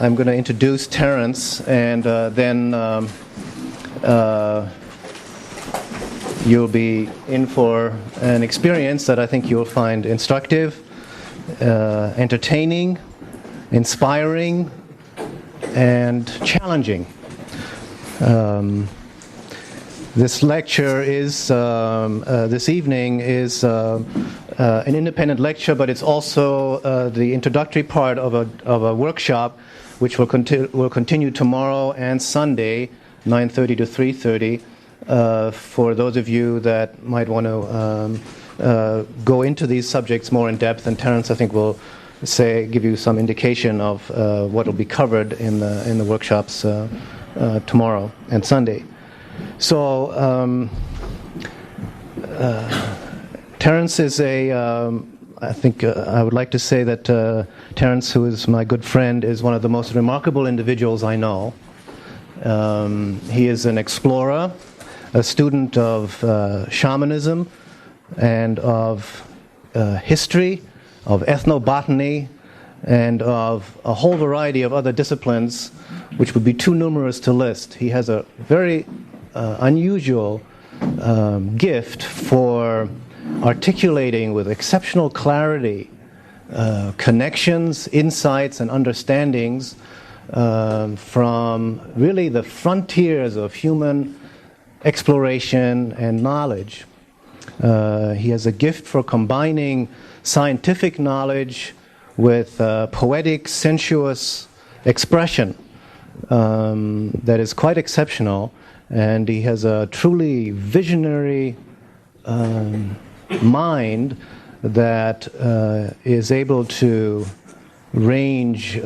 I'm going to introduce Terence, and then you'll be in for an experience that I think you'll find instructive, entertaining, inspiring, and challenging. This lecture is, this evening is an independent lecture, but it's also the introductory part of a workshop which will continue tomorrow and Sunday, 9:30 to 3:30, for those of you that might want to go into these subjects more in depth. And Terence, I think, will give you some indication of what will be covered in the workshops tomorrow and Sunday. So Terence is I think I would like to say that Terence, who is my good friend, is one of the most remarkable individuals I know. He is an explorer, a student of shamanism and of history, of ethnobotany, and of a whole variety of other disciplines which would be too numerous to list. He has a very unusual gift for articulating with exceptional clarity connections, insights, and understandings from really the frontiers of human exploration and knowledge. He has a gift for combining scientific knowledge with poetic, sensuous expression that is quite exceptional, and he has a truly visionary mind that is able to range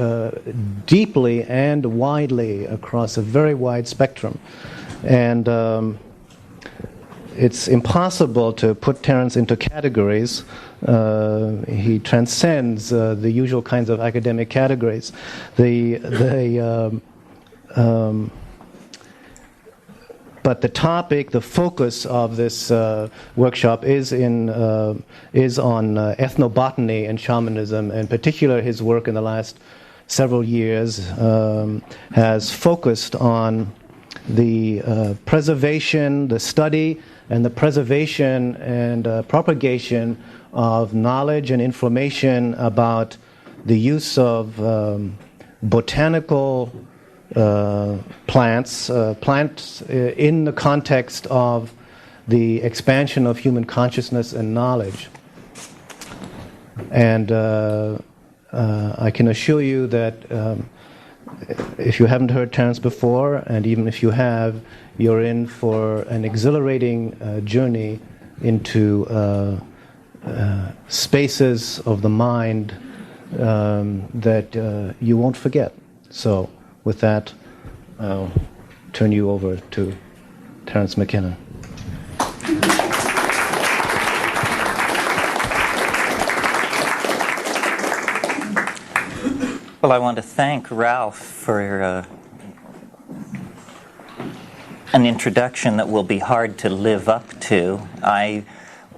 deeply and widely across a very wide spectrum. And it's impossible to put Terence into categories. He transcends the usual kinds of academic categories. But the topic, the focus of this workshop is on ethnobotany and shamanism. In particular, his work in the last several years has focused on the preservation, the study, and the preservation and propagation of knowledge and information about the use of botanical plants in the context of the expansion of human consciousness and knowledge. And I can assure you that if you haven't heard Terence before, and even if you have, you're in for an exhilarating journey into spaces of the mind that you won't forget. So with that, I'll turn you over to Terence McKenna. Well, I want to thank Ralph for an introduction that will be hard to live up to. I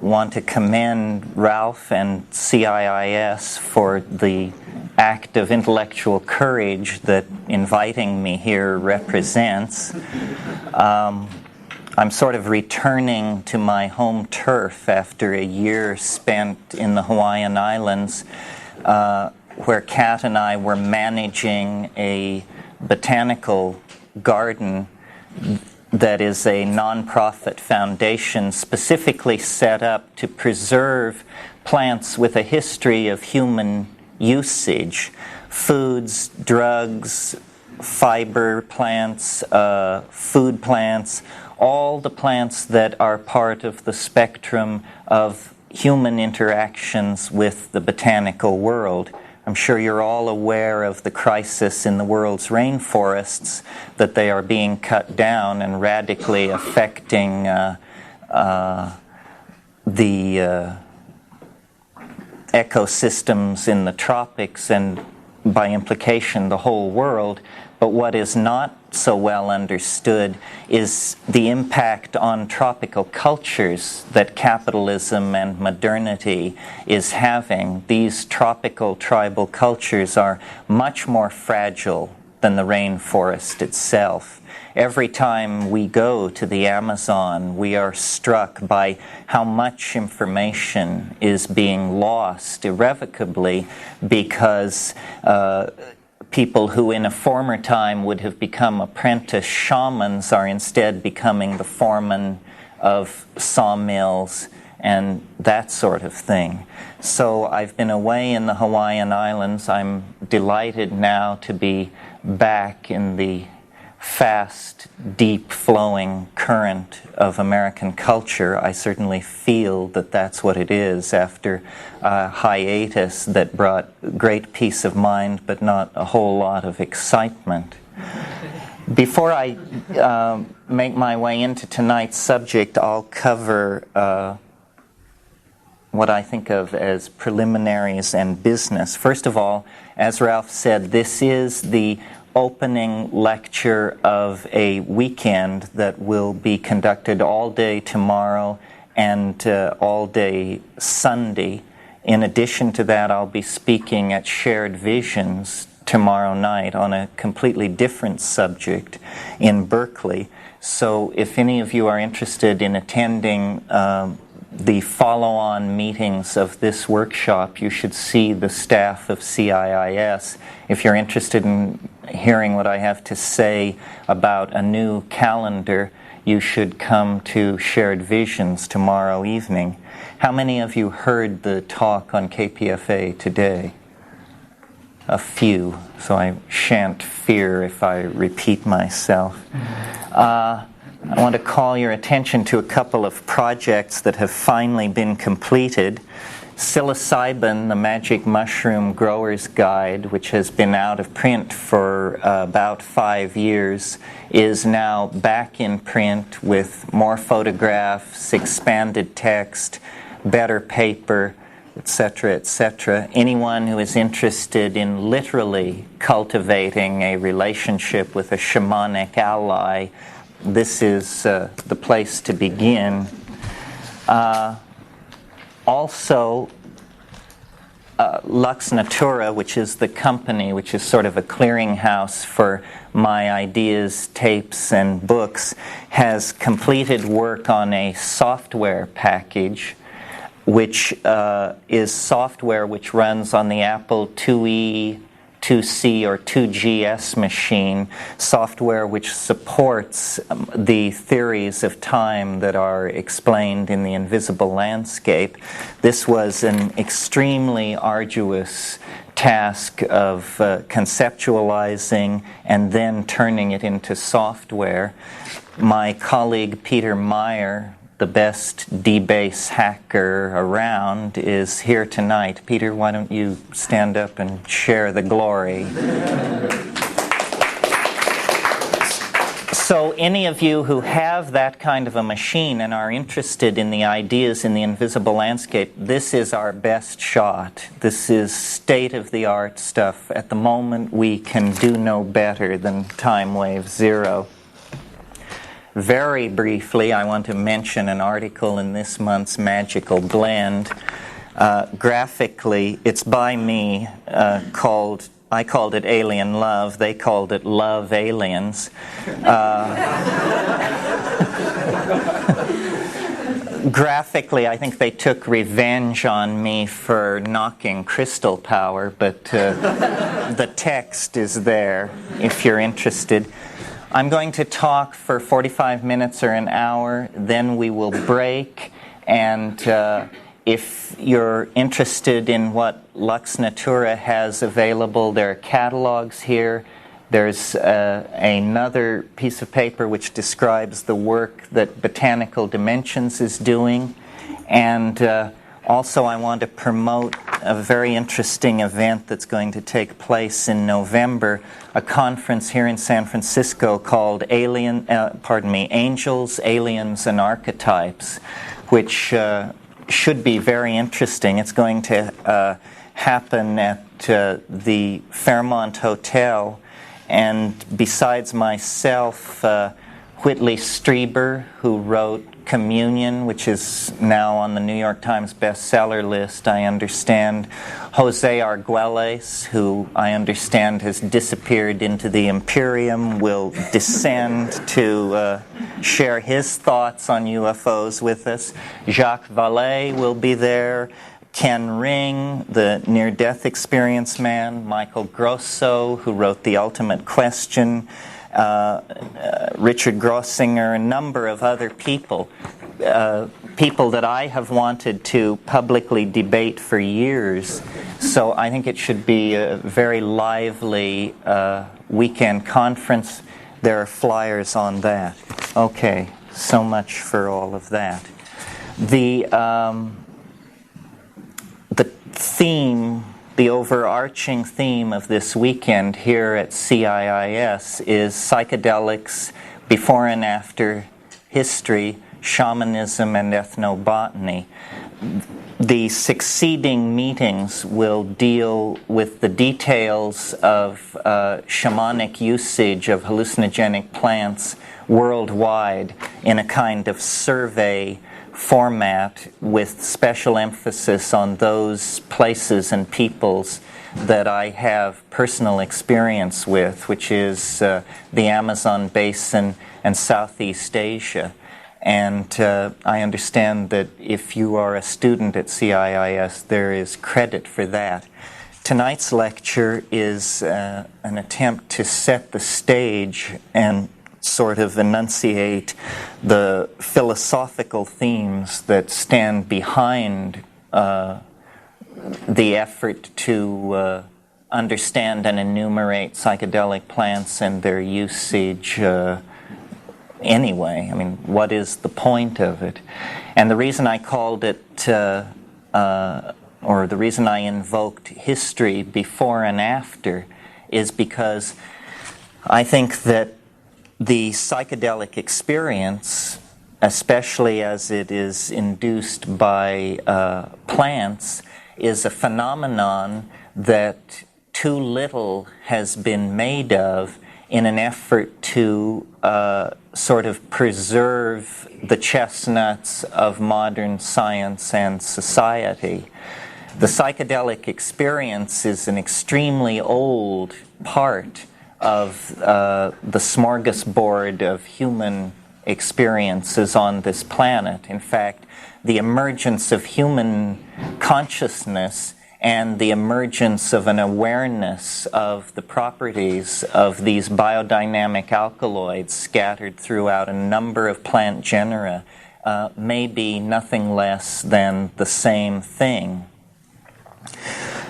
want to commend Ralph and CIIS for the act of intellectual courage that inviting me here represents. I'm sort of returning to my home turf after a year spent in the Hawaiian Islands, where Kat and I were managing a botanical garden that is a nonprofit foundation specifically set up to preserve plants with a history of human usage, foods, drugs, fiber plants, food plants, all the plants that are part of the spectrum of human interactions with the botanical world. I'm sure you're all aware of the crisis in the world's rainforests, that they are being cut down and radically affecting the ecosystems in the tropics and by implication the whole world. But what is not so well understood is the impact on tropical cultures that capitalism and modernity is having. These tropical tribal cultures are much more fragile than the rainforest itself. Every time we go to the Amazon, we are struck by how much information is being lost irrevocably because people who in a former time would have become apprentice shamans are instead becoming the foreman of sawmills and that sort of thing. So I've been away in the Hawaiian Islands. I'm delighted now to be back in the fast, deep-flowing current of American culture. I certainly feel that that's what it is after a hiatus that brought great peace of mind but not a whole lot of excitement. Before I make my way into tonight's subject, I'll cover what I think of as preliminaries and business. First of all, as Ralph said, this is the opening lecture of a weekend that will be conducted all day tomorrow and all day Sunday. In addition to that, I'll be speaking at Shared Visions tomorrow night on a completely different subject in Berkeley. So if any of you are interested in attending the follow-on meetings of this workshop, you should see the staff of CIIS. If you're interested in hearing what I have to say about a new calendar, you should come to Shared Visions tomorrow evening. How many of you heard the talk on KPFA today? A few, so I shan't fear if I repeat myself. I want to call your attention to a couple of projects that have finally been completed. Psilocybin, the Magic Mushroom Grower's Guide, which has been out of print for about 5 years, is now back in print with more photographs, expanded text, better paper, etc., etc. Anyone who is interested in literally cultivating a relationship with a shamanic ally, this is the place to begin. Also, Lux Natura, which is the company, which is sort of a clearinghouse for my ideas, tapes, and books, has completed work on a software package, which is software which runs on the Apple IIe, 2C, or 2GS machine, software which supports the theories of time that are explained in the invisible landscape. This was an extremely arduous task of conceptualizing and then turning it into software. My colleague Peter Meyer, the best debase hacker around, is here tonight. Peter, why don't you stand up and share the glory? So any of you who have that kind of a machine and are interested in the ideas in the invisible landscape, this is our best shot. This is state-of-the-art stuff. At the moment, we can do no better than Time Wave Zero. Very briefly, I want to mention an article in this month's Magical Blend. Graphically, it's by me, I called it Alien Love, they called it Love Aliens. Graphically, I think they took revenge on me for knocking Crystal Power, but the text is there if you're interested. I'm going to talk for 45 minutes or an hour, then we will break, and if you're interested in what Lux Natura has available, there are catalogs here. There's another piece of paper which describes the work that Botanical Dimensions is doing, and also I want to promote a very interesting event that's going to take place in November, a conference here in San Francisco called Angels, Aliens, and Archetypes, which should be very interesting. It's going to happen at the Fairmont Hotel, And besides myself, Whitley Strieber, who wrote Communion, which is now on the New York Times bestseller list, I understand. Jose Arguelles, who I understand has disappeared into the Imperium, will descend to share his thoughts on UFOs with us. Jacques Vallée will be there. Ken Ring, the near-death experience man. Michael Grosso, who wrote The Ultimate Question. Richard Grossinger, a number of other people, people that I have wanted to publicly debate for years. So I think it should be a very lively weekend conference. There are flyers on that. Okay, so much for all of that. The theme, the overarching theme of this weekend here at CIIS is psychedelics, before and after history, shamanism, and ethnobotany. The succeeding meetings will deal with the details of shamanic usage of hallucinogenic plants worldwide in a kind of survey format with special emphasis on those places and peoples that I have personal experience with, which is the Amazon basin and Southeast Asia. And I understand that if you are a student at CIIS, there is credit for that. Tonight's lecture is an attempt to set the stage and sort of enunciate the philosophical themes that stand behind the effort to understand and enumerate psychedelic plants and their usage anyway. I mean, what is the point of it? And the reason I called it, or the reason I invoked history before and after, is because I think that the psychedelic experience, especially as it is induced by plants, is a phenomenon that too little has been made of in an effort to sort of preserve the chestnuts of modern science and society. The psychedelic experience is an extremely old part of the smorgasbord of human experiences on this planet. In fact, the emergence of human consciousness and the emergence of an awareness of the properties of these biodynamic alkaloids scattered throughout a number of plant genera may be nothing less than the same thing.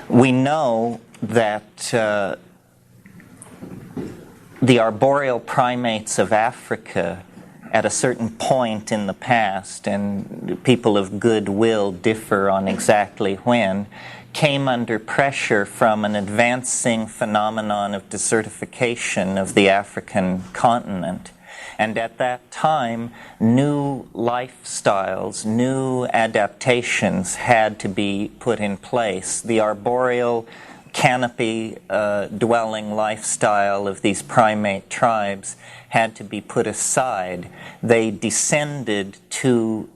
We know that the arboreal primates of Africa, at a certain point in the past, and people of goodwill differ on exactly when, came under pressure from an advancing phenomenon of desertification of the African continent. And at that time, new lifestyles, new adaptations had to be put in place. The arboreal canopy dwelling lifestyle of these primate tribes had to be put aside. They descended to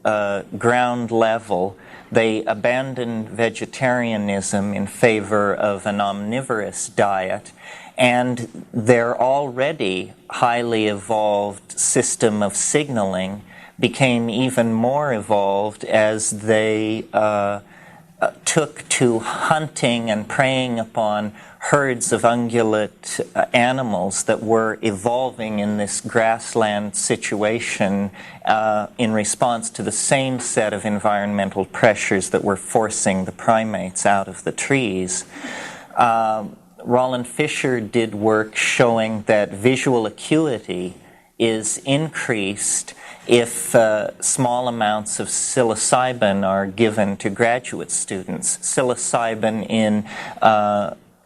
ground level. They abandoned vegetarianism in favor of an omnivorous diet, and their already highly evolved system of signaling became even more evolved as they took to hunting and preying upon herds of ungulate animals that were evolving in this grassland situation in response to the same set of environmental pressures that were forcing the primates out of the trees. Roland Fisher did work showing that visual acuity is increased if small amounts of psilocybin are given to graduate students. Psilocybin in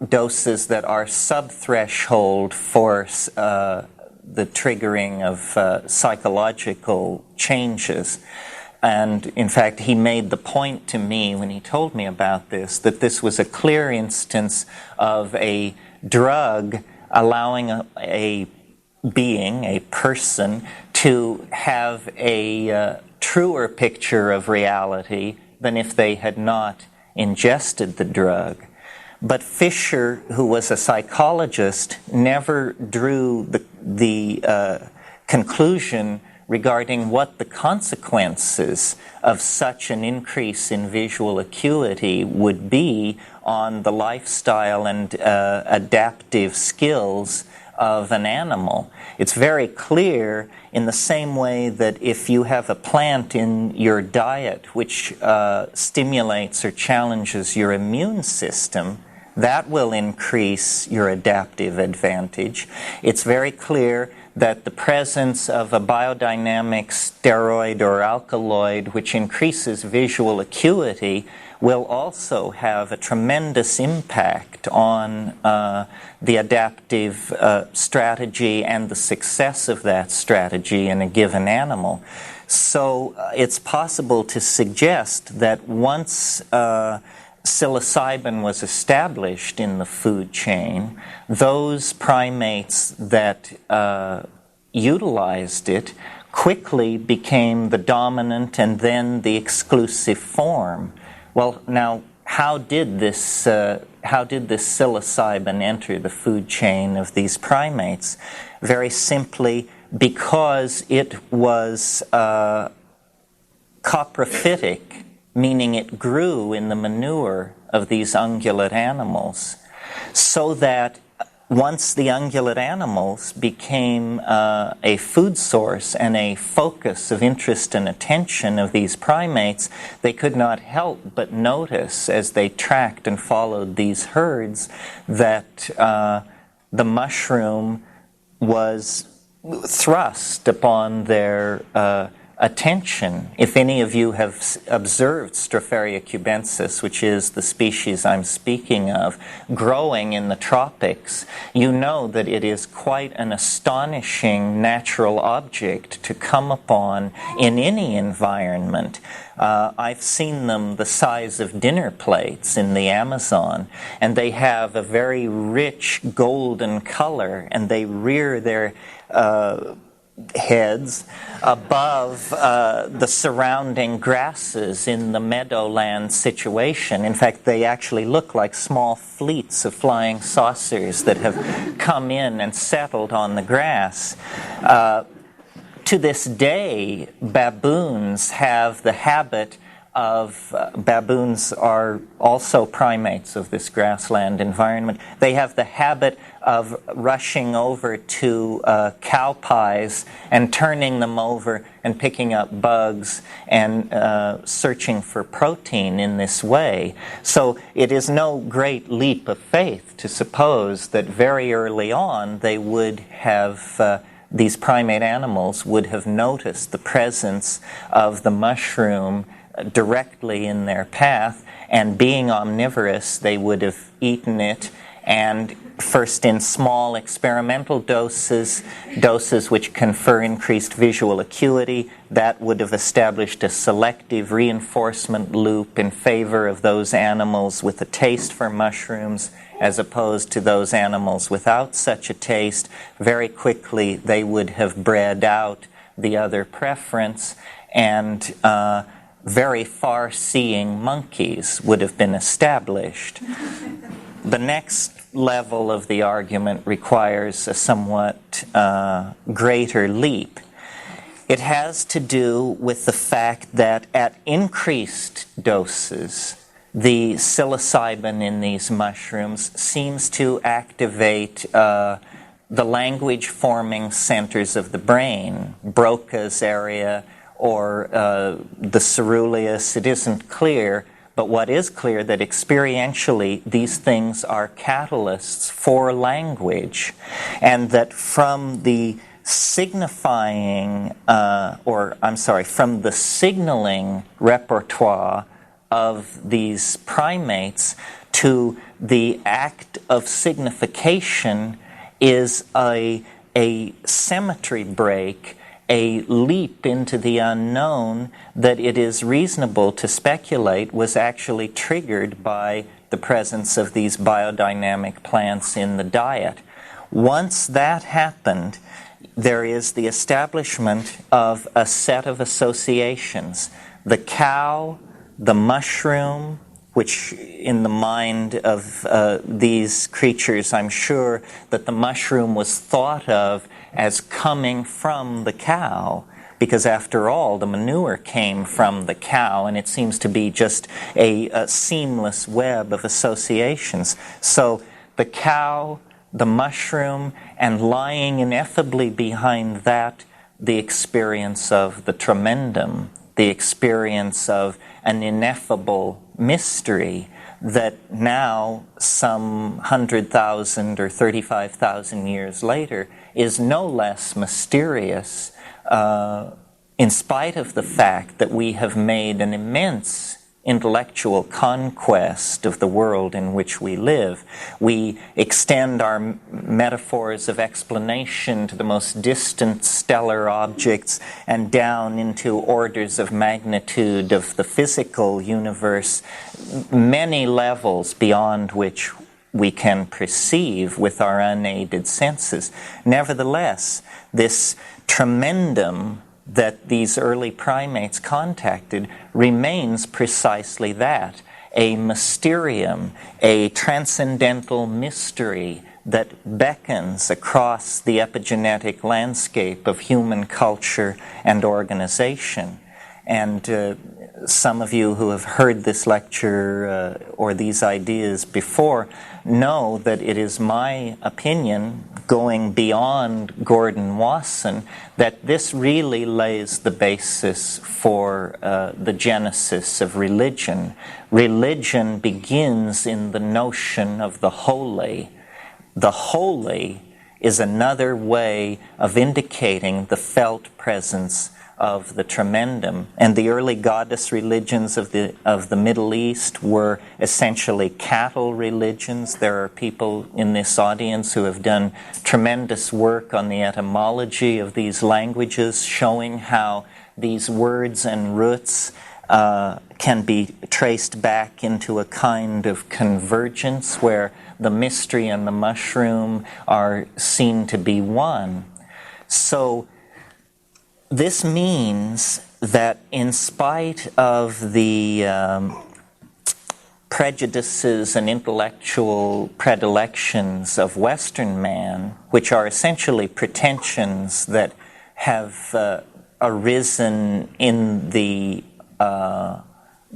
doses that are sub-threshold for the triggering of psychological changes. And in fact, he made the point to me when he told me about this, that this was a clear instance of a drug allowing a being, a person, to have a truer picture of reality than if they had not ingested the drug. But Fisher, who was a psychologist, never drew the conclusion regarding what the consequences of such an increase in visual acuity would be on the lifestyle and adaptive skills of an animal. It's very clear, in the same way that if you have a plant in your diet which stimulates or challenges your immune system, that will increase your adaptive advantage. It's very clear that the presence of a biodynamic steroid or alkaloid which increases visual acuity will also have a tremendous impact on the adaptive strategy and the success of that strategy in a given animal. So it's possible to suggest that once psilocybin was established in the food chain, those primates that utilized it quickly became the dominant and then the exclusive form. Well, now, how did this psilocybin enter the food chain of these primates? Very simply, because it was coprophytic, meaning it grew in the manure of these ungulate animals, so that once the ungulate animals became a food source and a focus of interest and attention of these primates, they could not help but notice, as they tracked and followed these herds, that the mushroom was thrust upon their attention. If any of you have observed Stropharia cubensis, which is the species I'm speaking of, growing in the tropics, you know that it is quite an astonishing natural object to come upon in any environment. I've seen them the size of dinner plates in the Amazon, and they have a very rich golden color, and they rear their heads above the surrounding grasses in the meadowland situation. In fact, they actually look like small fleets of flying saucers that have come in and settled on the grass. To this day, baboons have the habit of, baboons are also primates of this grassland environment. They have the habit of rushing over to cow pies and turning them over and picking up bugs and searching for protein in this way. So it is no great leap of faith to suppose that very early on they would have these primate animals would have noticed the presence of the mushroom directly in their path, and being omnivorous, they would have eaten it, and first in small experimental doses which confer increased visual acuity, that would have established a selective reinforcement loop in favor of those animals with a taste for mushrooms as opposed to those animals without such a taste. Very quickly they would have bred out the other preference, and very far-seeing monkeys would have been established. The next level of the argument requires a somewhat greater leap. It has to do with the fact that at increased doses, the psilocybin in these mushrooms seems to activate the language-forming centers of the brain, Broca's area, or the ceruleus. It isn't clear, but what is clear that experientially these things are catalysts for language, and that from the signifying, from the signaling repertoire of these primates to the act of signification is a symmetry break, a leap into the unknown that it is reasonable to speculate was actually triggered by the presence of these biodynamic plants in the diet. Once that happened, there is the establishment of a set of associations. The cow, the mushroom, which in the mind of these creatures, I'm sure that the mushroom was thought of as coming from the cow, because after all, the manure came from the cow, and it seems to be just a seamless web of associations. So the cow, the mushroom, and lying ineffably behind that, the experience of the tremendum, the experience of an ineffable mystery that now, some 100,000 or 35,000 years later, is no less mysterious, in spite of the fact that we have made an immense intellectual conquest of the world in which we live. We extend our metaphors of explanation to the most distant stellar objects and down into orders of magnitude of the physical universe, many levels beyond which we can perceive with our unaided senses. Nevertheless, this tremendum that these early primates contacted remains precisely that, a mysterium, a transcendental mystery that beckons across the epigenetic landscape of human culture and organization. And some of you who have heard this lecture or these ideas before know that it is my opinion, going beyond Gordon Wasson, that this really lays the basis for the genesis of religion. Religion begins in the notion of the holy. The holy is another way of indicating the felt presence of the tremendum. And the early goddess religions of the Middle East were essentially cattle religions. There are people in this audience who have done tremendous work on the etymology of these languages, showing how these words and roots can be traced back into a kind of convergence where the mystery and the mushroom are seen to be one. So this means that in spite of the prejudices and intellectual predilections of Western man, which are essentially pretensions that have arisen in the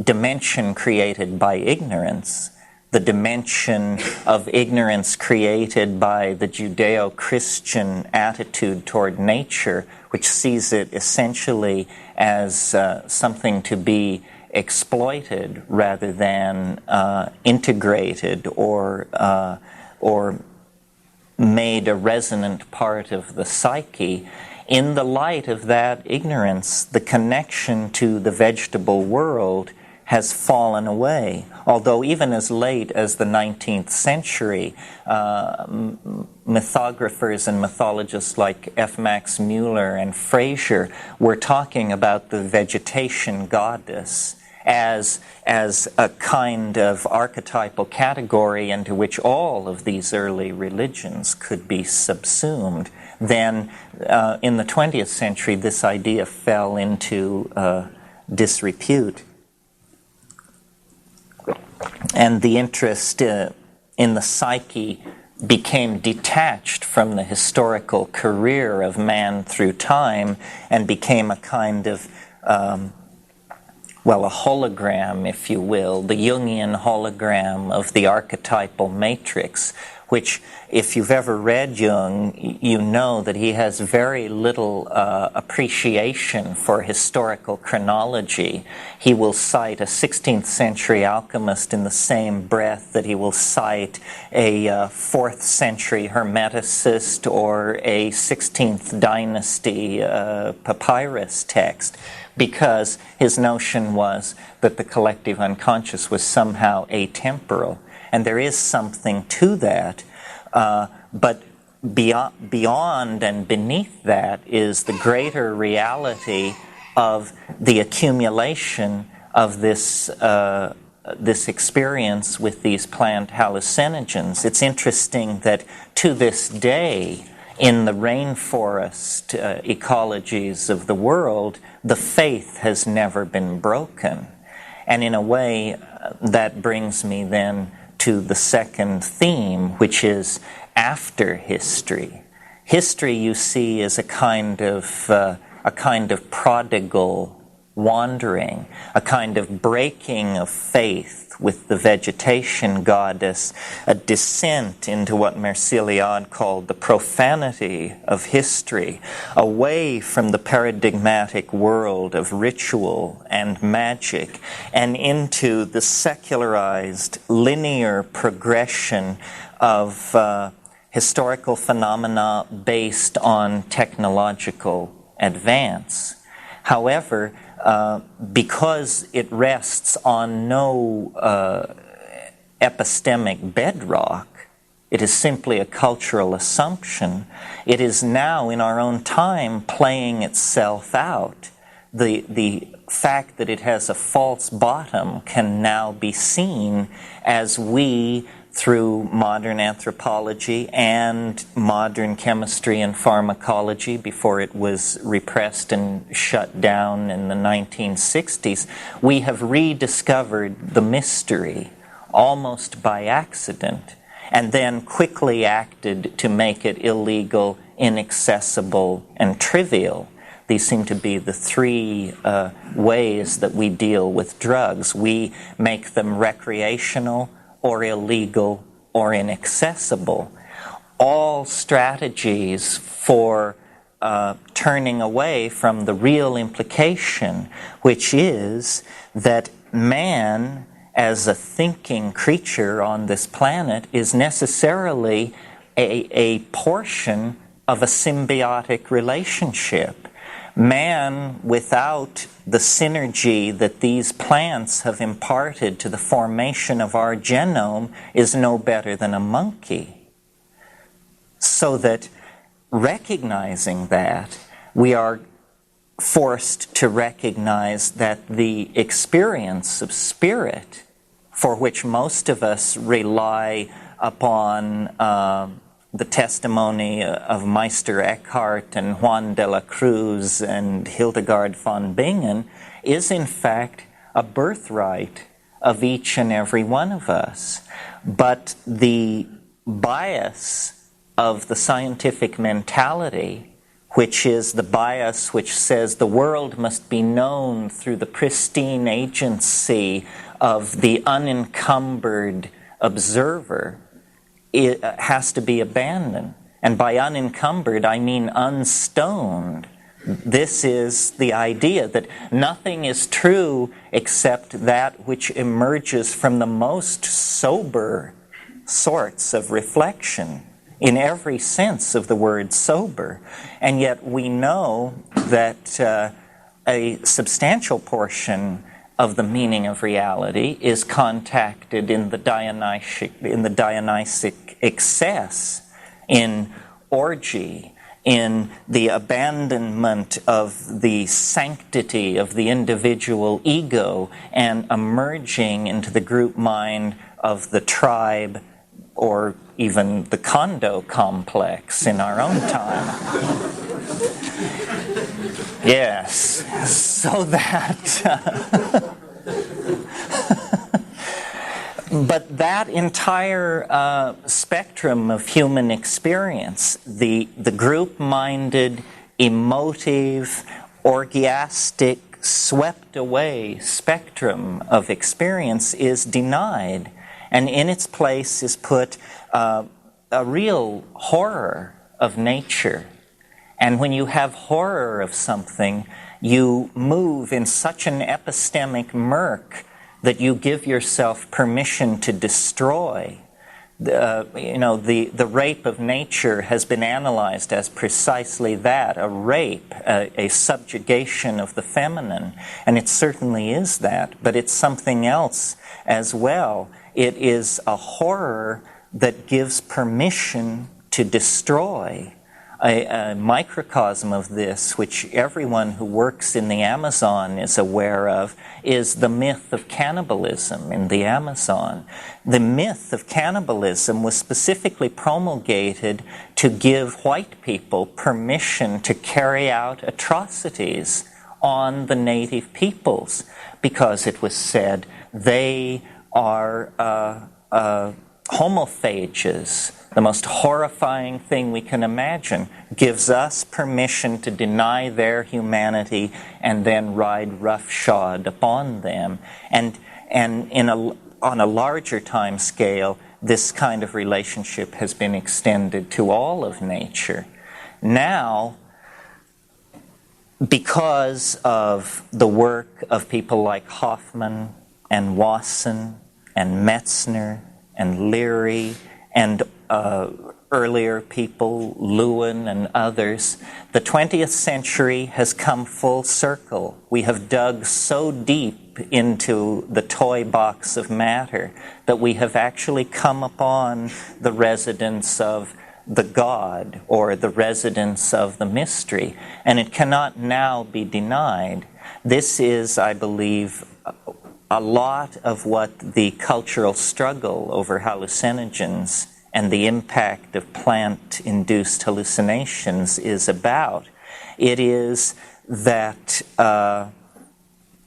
dimension created by ignorance, the dimension of ignorance created by the Judeo-Christian attitude toward nature, which sees it essentially as something to be exploited rather than integrated or made a resonant part of the psyche. In the light of that ignorance, the connection to the vegetable world has fallen away. Although even as late as the 19th century, mythographers and mythologists like F. Max Mueller and Fraser were talking about the vegetation goddess as a kind of archetypal category into which all of these early religions could be subsumed. Then in the 20th century, this idea fell into disrepute. And the interest in the psyche became detached from the historical career of man through time and became a kind of, a hologram, if you will, the Jungian hologram of the archetypal matrix, which, if you've ever read Jung, you know that he has very little appreciation for historical chronology. He will cite a 16th century alchemist in the same breath that he will cite a 4th century hermeticist or a 16th dynasty papyrus text, because his notion was that the collective unconscious was somehow atemporal. And there is something to that, but beyond and beneath that is the greater reality of the accumulation of this this experience with these plant hallucinogens. It's interesting that to this day, in the rainforest ecologies of the world, the faith has never been broken. And in a way, that brings me then to the second theme, which is after history. History, you see, is a kind of prodigal wandering, a kind of breaking of faith with the vegetation goddess, a descent into what Merciliade called the profanity of history, away from the paradigmatic world of ritual and magic, and into the secularized linear progression of historical phenomena based on technological advance. However, because it rests on no epistemic bedrock, it is simply a cultural assumption. It is now, in our own time, playing itself out. The fact that it has a false bottom can now be seen as we, through modern anthropology and modern chemistry and pharmacology, before it was repressed and shut down in the 1960s, we have rediscovered the mystery almost by accident, and then quickly acted to make it illegal, inaccessible, and trivial. These seem to be the three ways that we deal with drugs. We make them recreational, or illegal, or inaccessible. All strategies for turning away from the real implication, which is that man, as a thinking creature on this planet, is necessarily a portion of a symbiotic relationship. Man, without the synergy that these plants have imparted to the formation of our genome, is no better than a monkey. So that, recognizing that, we are forced to recognize that the experience of spirit, for which most of us rely upon the testimony of Meister Eckhart and Juan de la Cruz and Hildegard von Bingen, is in fact a birthright of each and every one of us. But the bias of the scientific mentality, which is the bias which says the world must be known through the pristine agency of the unencumbered observer, it has to be abandoned. And by unencumbered, I mean unstoned. This is the idea that nothing is true except that which emerges from the most sober sorts of reflection, in every sense of the word sober. And yet we know that a substantial portion of the meaning of reality is contacted in the Dionysic excess, in orgy, in the abandonment of the sanctity of the individual ego and emerging into the group mind of the tribe or even the condo complex in our own time. Yes, so that... But that entire spectrum of human experience, the group-minded, emotive, orgiastic, swept-away spectrum of experience is denied, and in its place is put a real horror of nature. And when you have horror of something, you move in such an epistemic murk that you give yourself permission to destroy. The rape of nature has been analyzed as precisely that, a rape, a subjugation of the feminine. And it certainly is that, but it's something else as well. It is a horror that gives permission to destroy, a microcosm of this, which everyone who works in the Amazon is aware of, is the myth of cannibalism in the Amazon. The myth of cannibalism was specifically promulgated to give white people permission to carry out atrocities on the native peoples, because it was said they are homophages. The most horrifying thing we can imagine, gives us permission to deny their humanity and then ride roughshod upon them. And on a larger time scale, this kind of relationship has been extended to all of nature. Now, because of the work of people like Hoffman and Wasson and Metzner and Leary and earlier people, Lewin and others, the 20th century has come full circle. We have dug so deep into the toy box of matter that we have actually come upon the residence of the God, or the residence of the mystery, and it cannot now be denied. This is, I believe, a lot of what the cultural struggle over hallucinogens and the impact of plant-induced hallucinations is about. It is that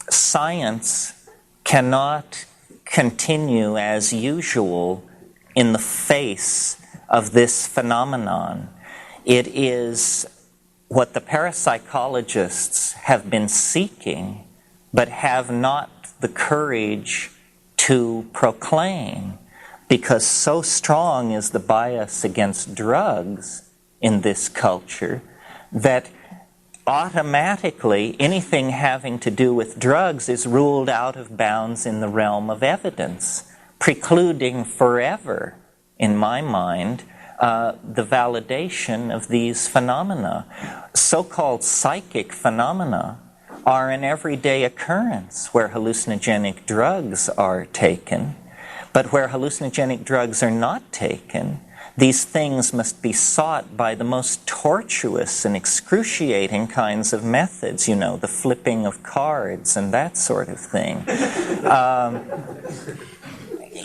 science cannot continue as usual in the face of this phenomenon. It is what the parapsychologists have been seeking, but have not the courage to proclaim, because so strong is the bias against drugs in this culture that automatically anything having to do with drugs is ruled out of bounds in the realm of evidence, precluding forever, in my mind, the validation of these phenomena. So-called psychic phenomena are an everyday occurrence where hallucinogenic drugs are taken, but where hallucinogenic drugs are not taken, these things must be sought by the most tortuous and excruciating kinds of methods, you know, the flipping of cards and that sort of thing.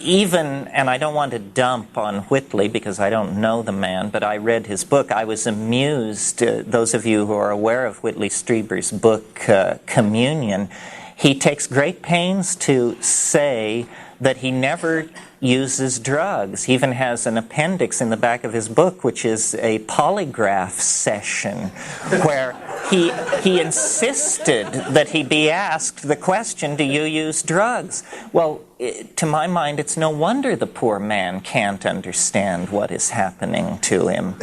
Even, and I don't want to dump on Whitley because I don't know the man, but I read his book. I was amused, those of you who are aware of Whitley Strieber's book, Communion, he takes great pains to say that he never uses drugs. He even has an appendix in the back of his book, which is a polygraph session, where he insisted that he be asked the question, do you use drugs? Well, to my mind, it's no wonder the poor man can't understand what is happening to him.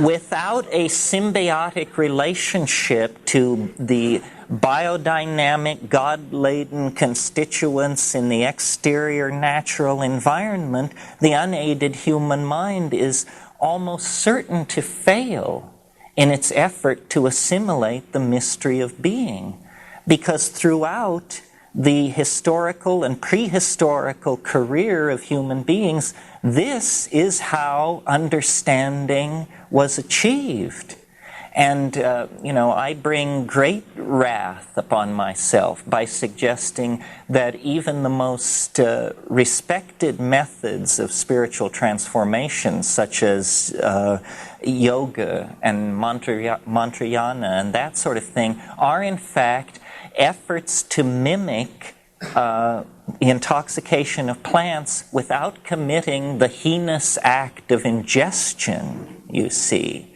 Without a symbiotic relationship to the biodynamic, God-laden constituents in the exterior natural environment, the unaided human mind is almost certain to fail in its effort to assimilate the mystery of being. Because throughout the historical and prehistorical career of human beings, this is how understanding was achieved. And, I bring great wrath upon myself by suggesting that even the most respected methods of spiritual transformation, such as yoga and mantrayana and that sort of thing, are in fact efforts to mimic the intoxication of plants without committing the heinous act of ingestion, you see.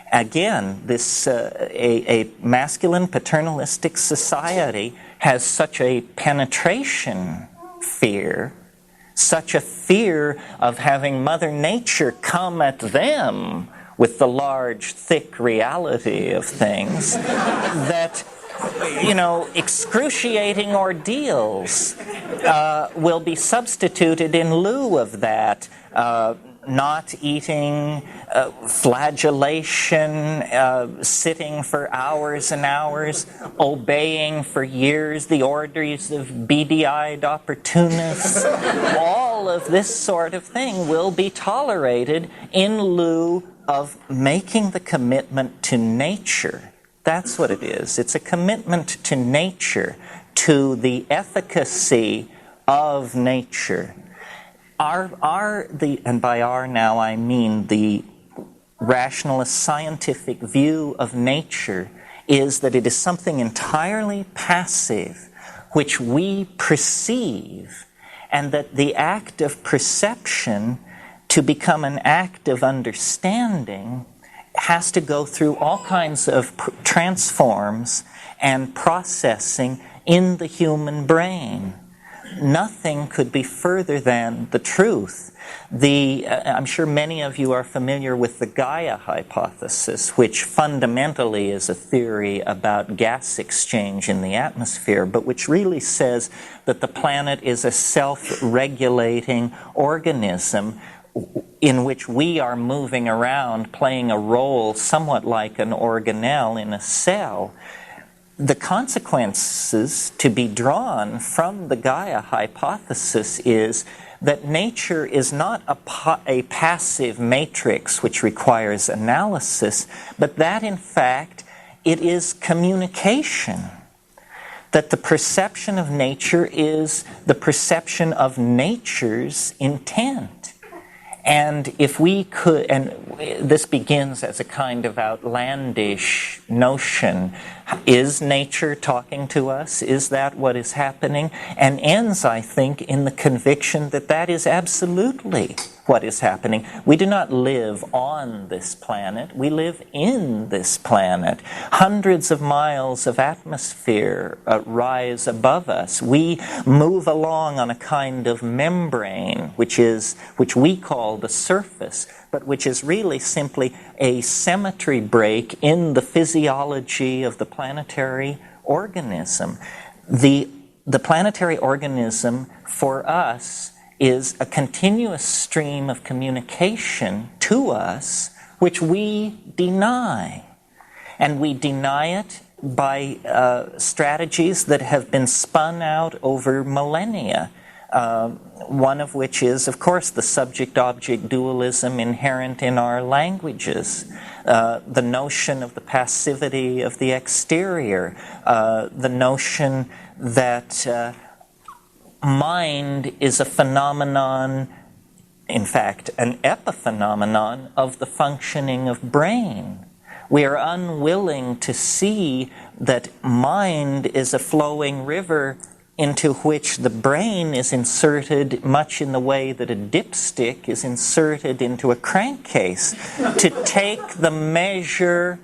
Again, this a masculine paternalistic society has such a penetration fear, such a fear of having Mother Nature come at them with the large, thick reality of things that, excruciating ordeals will be substituted in lieu of that. Not eating, flagellation, sitting for hours and hours, obeying for years the orders of beady-eyed opportunists. All of this sort of thing will be tolerated in lieu of making the commitment to nature. That's what it is. It's a commitment to nature, to the efficacy of nature. And by our now I mean the rationalist scientific view of nature is that it is something entirely passive which we perceive, and that the act of perception, to become an act of understanding, has to go through all kinds of transforms and processing in the human brain. Nothing could be further than the truth. I'm sure many of you are familiar with the Gaia hypothesis, which fundamentally is a theory about gas exchange in the atmosphere, but which really says that the planet is a self-regulating organism in which we are moving around, playing a role somewhat like an organelle in a cell. The consequences to be drawn from the Gaia hypothesis is that nature is not a passive matrix which requires analysis, but that in fact it is communication. That the perception of nature is the perception of nature's intent. And if we could, and this begins as a kind of outlandish notion, is nature talking to us? Is that what is happening? And ends, I think, in the conviction that that is absolutely what is happening. We do not live on this planet. We live in this planet. Hundreds of miles of atmosphere rise above us. We move along on a kind of membrane, which we call the surface, but which is really simply a symmetry break in the physiology of the planetary organism. The planetary organism, for us, is a continuous stream of communication to us, which we deny. And we deny it by strategies that have been spun out over millennia. One of which is, of course, the subject-object dualism inherent in our languages, the notion of the passivity of the exterior, the notion that mind is a phenomenon, in fact, an epiphenomenon of the functioning of brain. We are unwilling to see that mind is a flowing river into which the brain is inserted much in the way that a dipstick is inserted into a crankcase to take the measure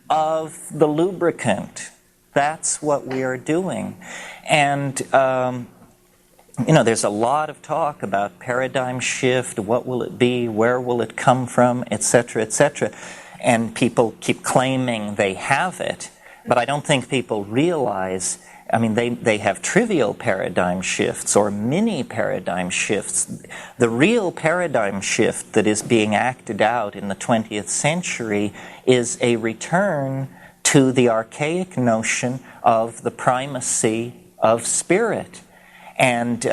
of the lubricant. That's what we are doing. And there's a lot of talk about paradigm shift, what will it be, where will it come from, etc., etc. And people keep claiming they have it, but I don't think people realize, they have trivial paradigm shifts or mini paradigm shifts. The real paradigm shift that is being acted out in the 20th century is a return to the archaic notion of the primacy of spirit. And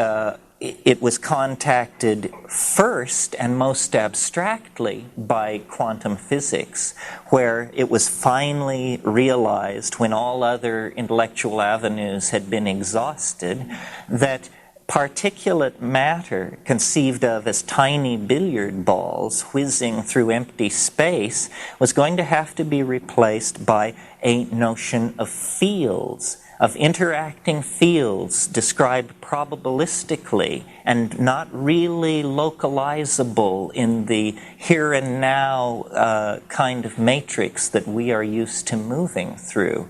it was contacted first and most abstractly by quantum physics, where it was finally realized, when all other intellectual avenues had been exhausted, that particulate matter, conceived of as tiny billiard balls whizzing through empty space, was going to have to be replaced by a notion of fields, of interacting fields described probabilistically and not really localizable in the here and now kind of matrix that we are used to moving through.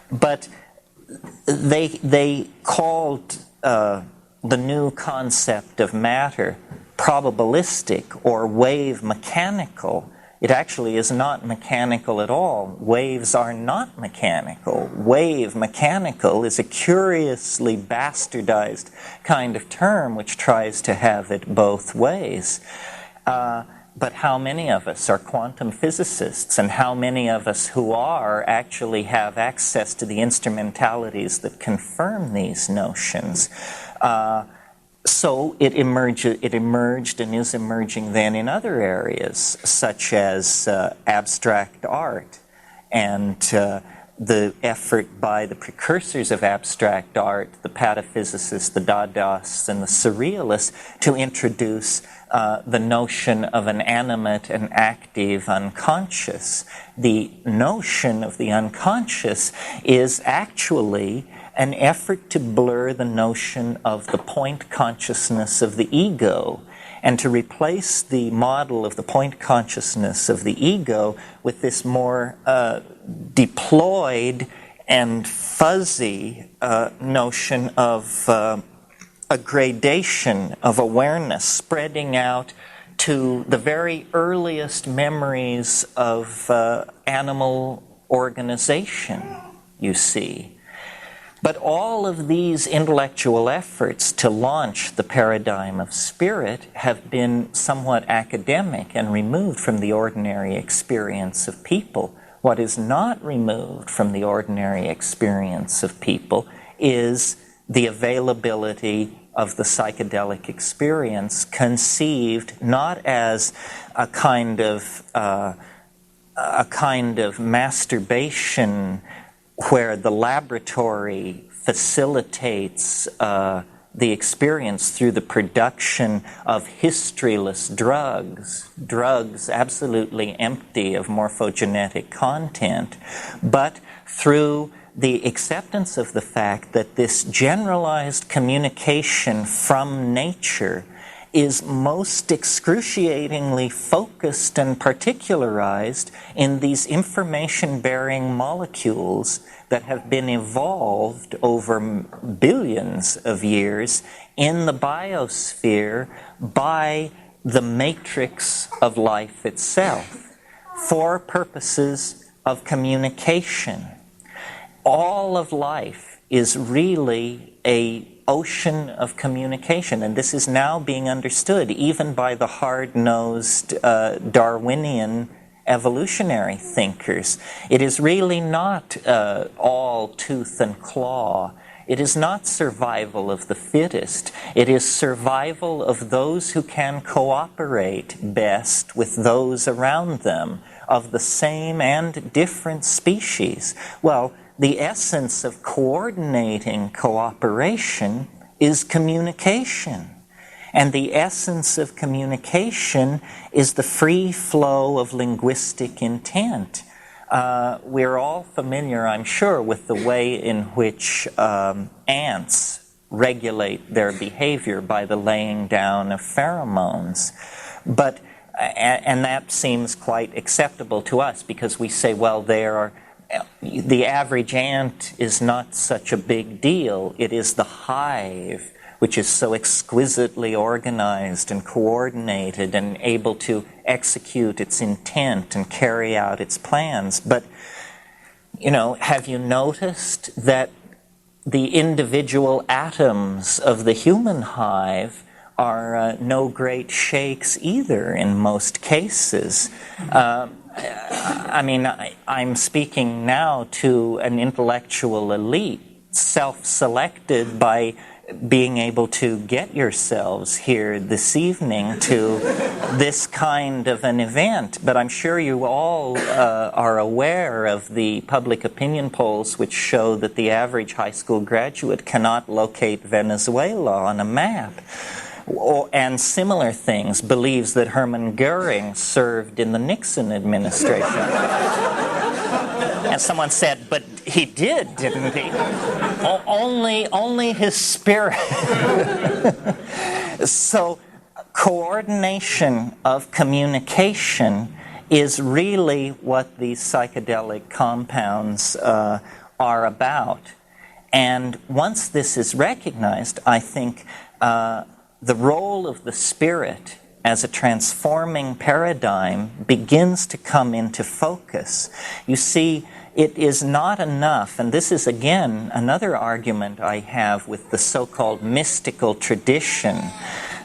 But they called the new concept of matter probabilistic or wave mechanical. It actually is not mechanical at all. Waves are not mechanical. Wave mechanical is a curiously bastardized kind of term which tries to have it both ways. But how many of us are quantum physicists, and how many of us who are actually have access to the instrumentalities that confirm these notions? So it emerged and is emerging then in other areas, such as abstract art and the effort by the precursors of abstract art, the pataphysicists, the Dadaists, and the Surrealists, to introduce the notion of an animate and active unconscious. The notion of the unconscious is actually an effort to blur the notion of the point consciousness of the ego and to replace the model of the point consciousness of the ego with this more deployed and fuzzy notion of a gradation of awareness spreading out to the very earliest memories of animal organization, you see. But all of these intellectual efforts to launch the paradigm of spirit have been somewhat academic and removed from the ordinary experience of people. What is not removed from the ordinary experience of people is the availability of the psychedelic experience, conceived not as a kind of masturbation where the laboratory facilitates the experience through the production of historyless drugs absolutely empty of morphogenetic content, but through the acceptance of the fact that this generalized communication from nature is most excruciatingly focused and particularized in these information-bearing molecules that have been evolved over billions of years in the biosphere by the matrix of life itself for purposes of communication. All of life is really an ocean of communication, and this is now being understood even by the hard-nosed Darwinian evolutionary thinkers. It is really not all tooth and claw. It is not survival of the fittest. It is survival of those who can cooperate best with those around them, of the same and different species. Well, the essence of coordinating cooperation is communication. And the essence of communication is the free flow of linguistic intent. We're all familiar, I'm sure, with the way in which ants regulate their behavior by the laying down of pheromones. And that seems quite acceptable to us because we say, well, the average ant is not such a big deal. It is the hive which is so exquisitely organized and coordinated and able to execute its intent and carry out its plans. But, have you noticed that the individual atoms of the human hive are no great shakes either in most cases? I'm speaking now to an intellectual elite, self-selected by being able to get yourselves here this evening to this kind of an event. But I'm sure you all are aware of the public opinion polls which show that the average high school graduate cannot locate Venezuela on a map. And similar things, believes that Hermann Goering served in the Nixon administration. And someone said, but he did, didn't he? Only his spirit. So coordination of communication is really what these psychedelic compounds are about. And once this is recognized, I think the role of the spirit as a transforming paradigm begins to come into focus. You see, it is not enough, and this is again another argument I have with the so-called mystical tradition.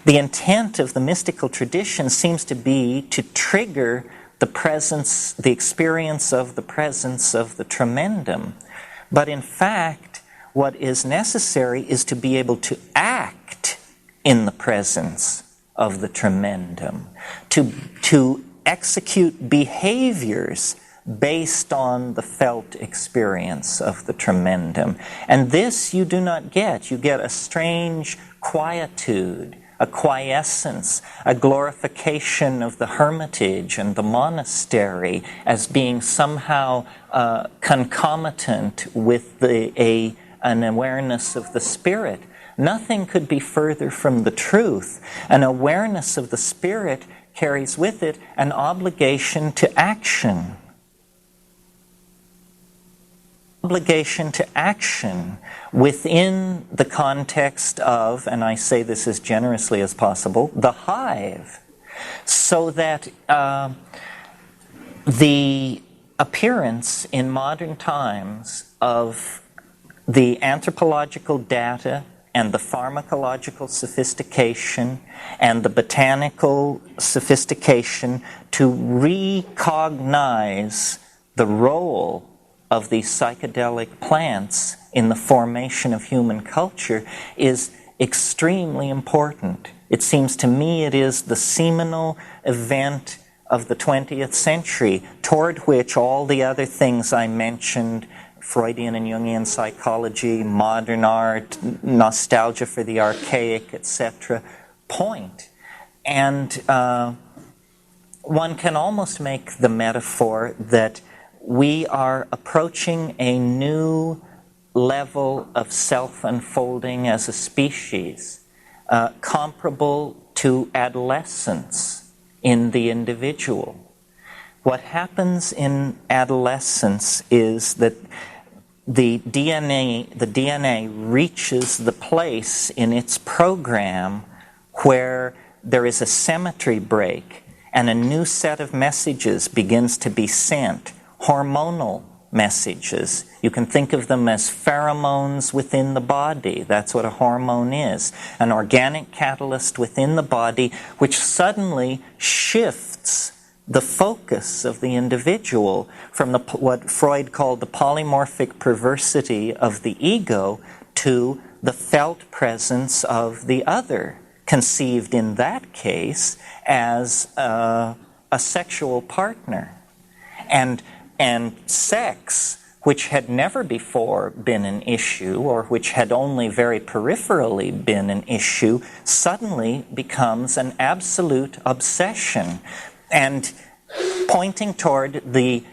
The intent of the mystical tradition seems to be to trigger the experience of the presence of the tremendum. But in fact, what is necessary is to be able to act in the presence of the tremendum, to execute behaviors based on the felt experience of the tremendum. And this you do not get. You get a strange quietude, a quiescence, a glorification of the hermitage and the monastery as being somehow concomitant with an awareness of the spirit. Nothing could be further from the truth. An awareness of the spirit carries with it an obligation to action. Obligation to action within the context of, and I say this as generously as possible, the hive, so that the appearance in modern times of the anthropological data and the pharmacological sophistication and the botanical sophistication to recognize the role of these psychedelic plants in the formation of human culture is extremely important. It seems to me it is the seminal event of the 20th century, toward which all the other things I mentioned, Freudian and Jungian psychology, modern art, nostalgia for the archaic, etc., point. And one can almost make the metaphor that we are approaching a new level of self-unfolding as a species, comparable to adolescence in the individual. What happens in adolescence is that the DNA reaches the place in its program where there is a symmetry break and a new set of messages begins to be sent. Hormonal messages. You can think of them as pheromones within the body. That's what a hormone is. An organic catalyst within the body which suddenly shifts the focus of the individual from what Freud called the polymorphic perversity of the ego to the felt presence of the other, conceived in that case as a sexual partner. And sex, which had never before been an issue, or which had only very peripherally been an issue, suddenly becomes an absolute obsession, and pointing toward the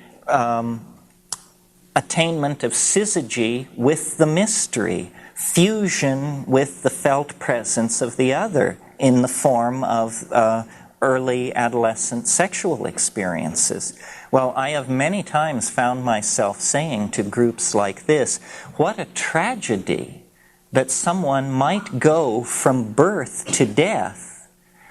attainment of syzygy with the mystery, fusion with the felt presence of the other in the form of early adolescent sexual experiences. Well, I have many times found myself saying to groups like this, what a tragedy that someone might go from birth to death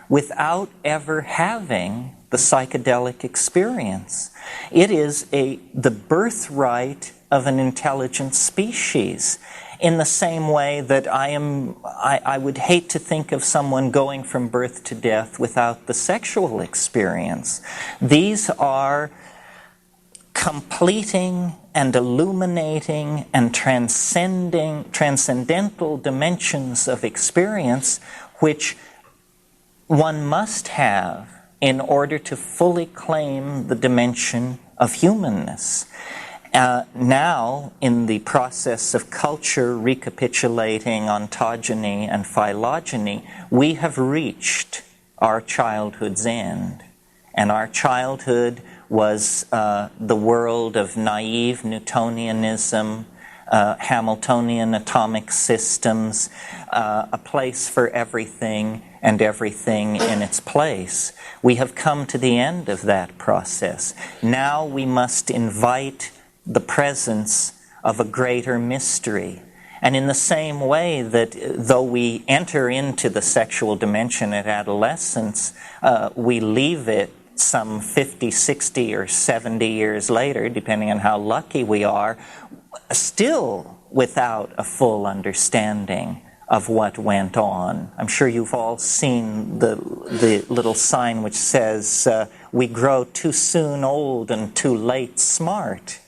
without ever having the psychedelic experience. It is the birthright of an intelligent species. In the same way that I would hate to think of someone going from birth to death without the sexual experience. These are completing and illuminating and transcendental dimensions of experience which one must have in order to fully claim the dimension of humanness. Now, in the process of culture recapitulating ontogeny and phylogeny, we have reached our childhood's end. And our childhood was the world of naive Newtonianism, Hamiltonian atomic systems, a place for everything and everything in its place. We have come to the end of that process. Now we must invite the presence of a greater mystery. And in the same way that though we enter into the sexual dimension at adolescence, we leave it some 50, 60, or 70 years later, depending on how lucky we are, still without a full understanding of what went on. I'm sure you've all seen the little sign which says, we grow too soon old and too late smart.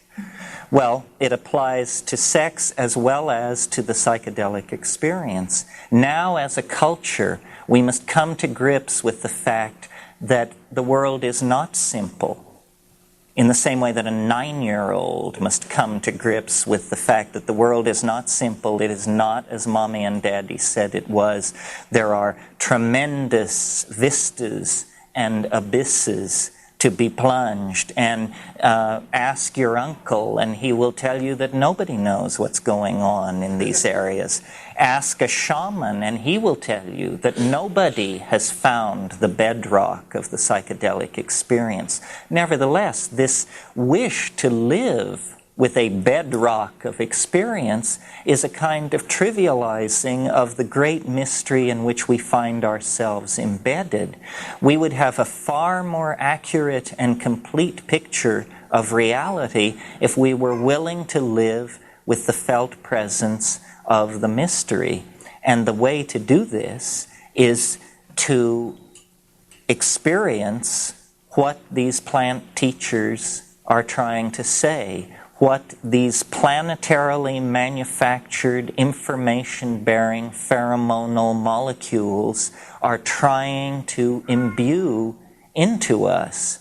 Well, it applies to sex as well as to the psychedelic experience. Now, as a culture, we must come to grips with the fact that the world is not simple. In the same way that a 9-year-old must come to grips with the fact that the world is not simple, it is not as Mommy and Daddy said it was. There are tremendous vistas and abysses to be plunged, and ask your uncle and he will tell you that nobody knows what's going on in these areas. Ask a shaman and he will tell you that nobody has found the bedrock of the psychedelic experience. Nevertheless, this wish to live with a bedrock of experience is a kind of trivializing of the great mystery in which we find ourselves embedded. We would have a far more accurate and complete picture of reality if we were willing to live with the felt presence of the mystery. And the way to do this is to experience what these plant teachers are trying to say, what these planetarily manufactured information-bearing pheromonal molecules are trying to imbue into us.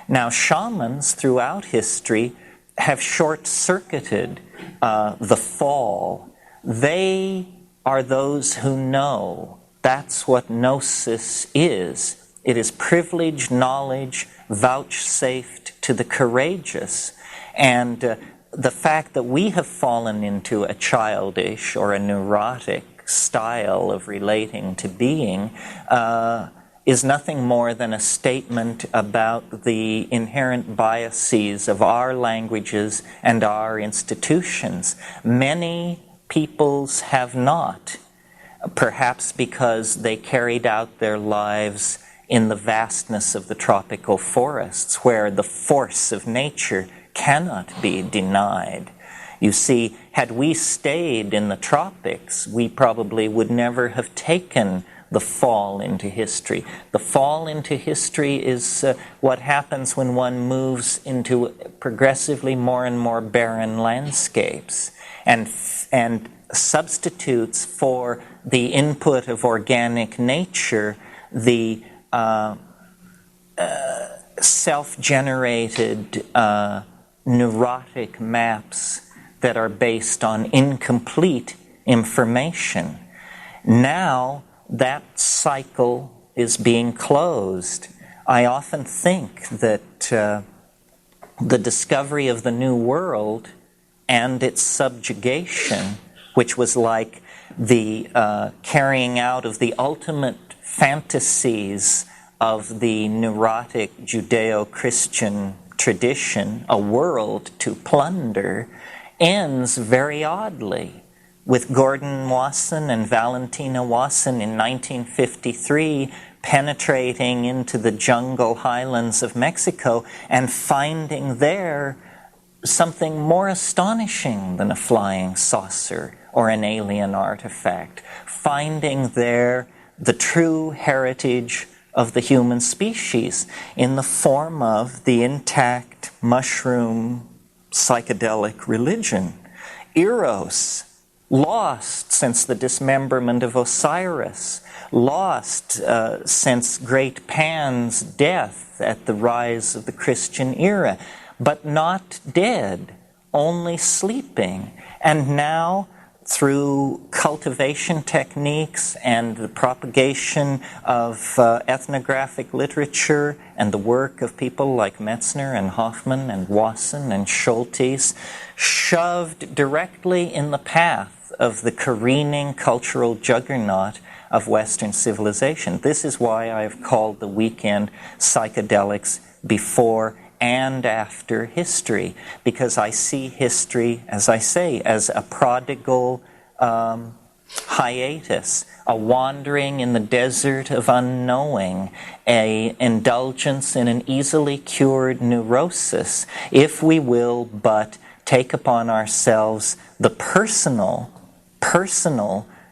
Now, shamans throughout history have short-circuited the fall. They are those who know. That's what gnosis is. It is privileged knowledge vouchsafed to the courageous. And the fact that we have fallen into a childish or a neurotic style of relating to being is nothing more than a statement about the inherent biases of our languages and our institutions. Many peoples have not, perhaps because they carried out their lives in the vastness of the tropical forests, where the force of nature cannot be denied. You see, had we stayed in the tropics, we probably would never have taken the fall into history. The fall into history is what happens when one moves into progressively more and more barren landscapes and substitutes for the input of organic nature the self-generated neurotic maps that are based on incomplete information. Now that cycle is being closed. I often think that the discovery of the New World and its subjugation, which was like the carrying out of the ultimate fantasies of the neurotic Judeo-Christian tradition, a world to plunder, ends very oddly with Gordon Wasson and Valentina Wasson in 1953 penetrating into the jungle highlands of Mexico and finding there something more astonishing than a flying saucer or an alien artifact, finding there the true heritage of the human species in the form of the intact mushroom psychedelic religion. Eros, lost since the dismemberment of Osiris, lost since great Pan's death at the rise of the Christian era, but not dead, only sleeping. And now, through cultivation techniques and the propagation of ethnographic literature and the work of people like Metzner and Hoffman and Wasson and Schultes, shoved directly in the path of the careening cultural juggernaut of Western civilization. This is why I have called the weekend Psychedelics Before and After History, because I see history, as I say, as a prodigal hiatus, a wandering in the desert of unknowing, an indulgence in an easily cured neurosis, if we will but take upon ourselves the personal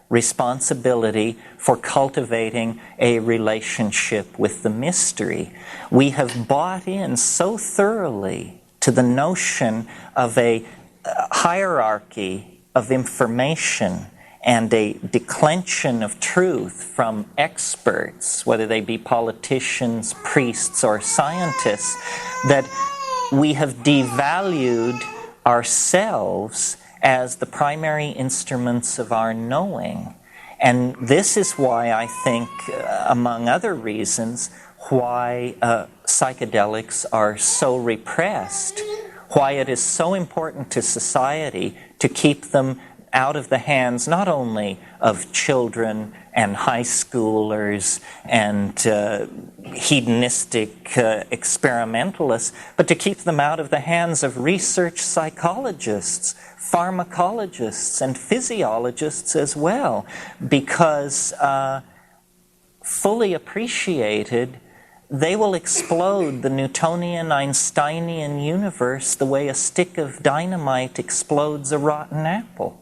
responsibility for cultivating a relationship with the mystery. We have bought in so thoroughly to the notion of a hierarchy of information and a declension of truth from experts, whether they be politicians, priests, or scientists, that we have devalued ourselves as the primary instruments of our knowing. And this is why I think, among other reasons, why psychedelics are so repressed, why it is so important to society to keep them out of the hands not only of children and high schoolers and hedonistic experimentalists, but to keep them out of the hands of research psychologists, pharmacologists, and physiologists as well, because fully appreciated, they will explode the Newtonian, Einsteinian universe the way a stick of dynamite explodes a rotten apple.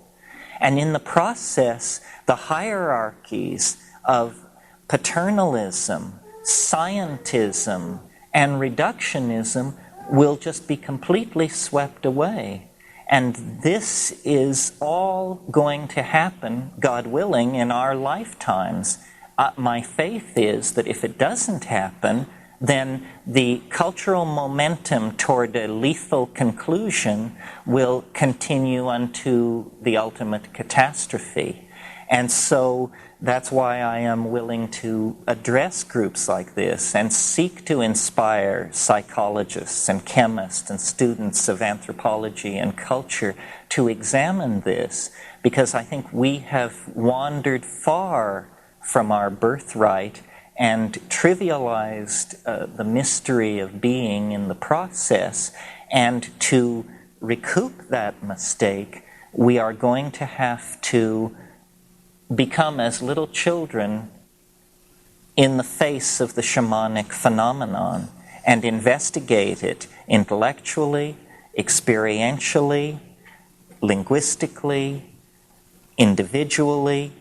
And in the process, the hierarchies of paternalism, scientism, and reductionism will just be completely swept away. And this is all going to happen, God willing, in our lifetimes. My faith is that if it doesn't happen, then the cultural momentum toward a lethal conclusion will continue unto the ultimate catastrophe. And so that's why I am willing to address groups like this and seek to inspire psychologists and chemists and students of anthropology and culture to examine this, because I think we have wandered far from our birthright and trivialized the mystery of being in the process. And to recoup that mistake, we are going to have to become as little children in the face of the shamanic phenomenon and investigate it intellectually, experientially, linguistically, individually,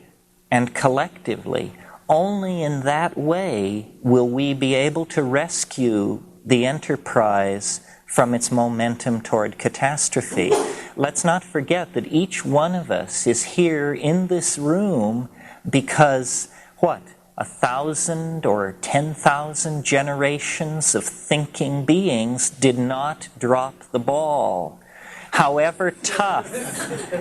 and collectively. Only in that way will we be able to rescue the enterprise from its momentum toward catastrophe. Let's not forget that each one of us is here in this room because, 1,000 or 10,000 generations of thinking beings did not drop the ball. However tough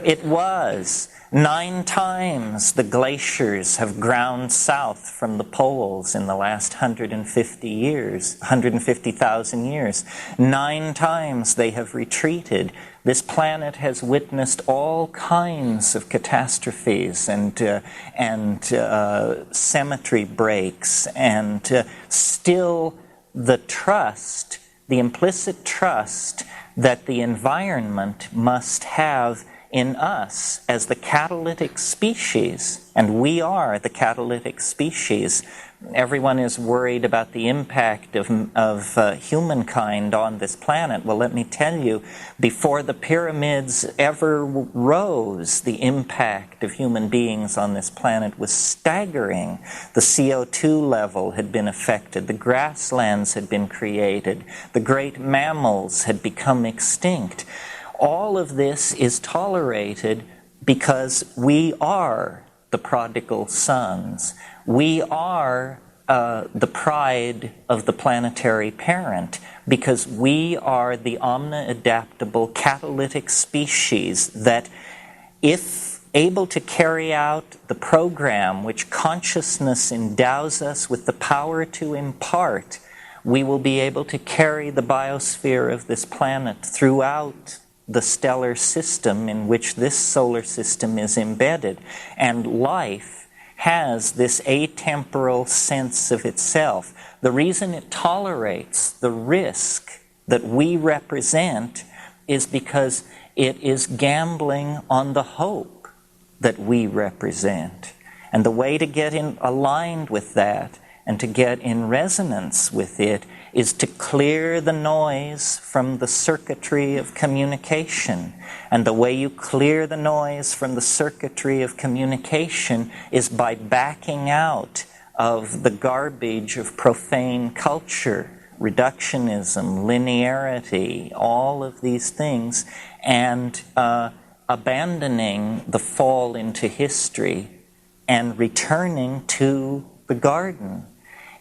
it was, 9 times the glaciers have ground south from the poles in the last 150,000 years. 9 times they have retreated. This planet has witnessed all kinds of catastrophes and symmetry breaks, and still the trust, the implicit trust that the environment must have in us as the catalytic species, and we are the catalytic species. Everyone is worried about the impact of humankind on this planet. Well, let me tell you, before the pyramids ever rose, the impact of human beings on this planet was staggering. The CO2 level had been affected, the grasslands had been created, the great mammals had become extinct. All of this is tolerated because we are the prodigal sons. We are the pride of the planetary parent, because we are the omni-adaptable catalytic species that, if able to carry out the program which consciousness endows us with the power to impart, we will be able to carry the biosphere of this planet throughout the stellar system in which this solar system is embedded. And life has this atemporal sense of itself. The reason it tolerates the risk that we represent is because it is gambling on the hope that we represent. And the way to get aligned with that and to get in resonance with it is to clear the noise from the circuitry of communication. And the way you clear the noise from the circuitry of communication is by backing out of the garbage of profane culture, reductionism, linearity, all of these things, and abandoning the fall into history and returning to the garden.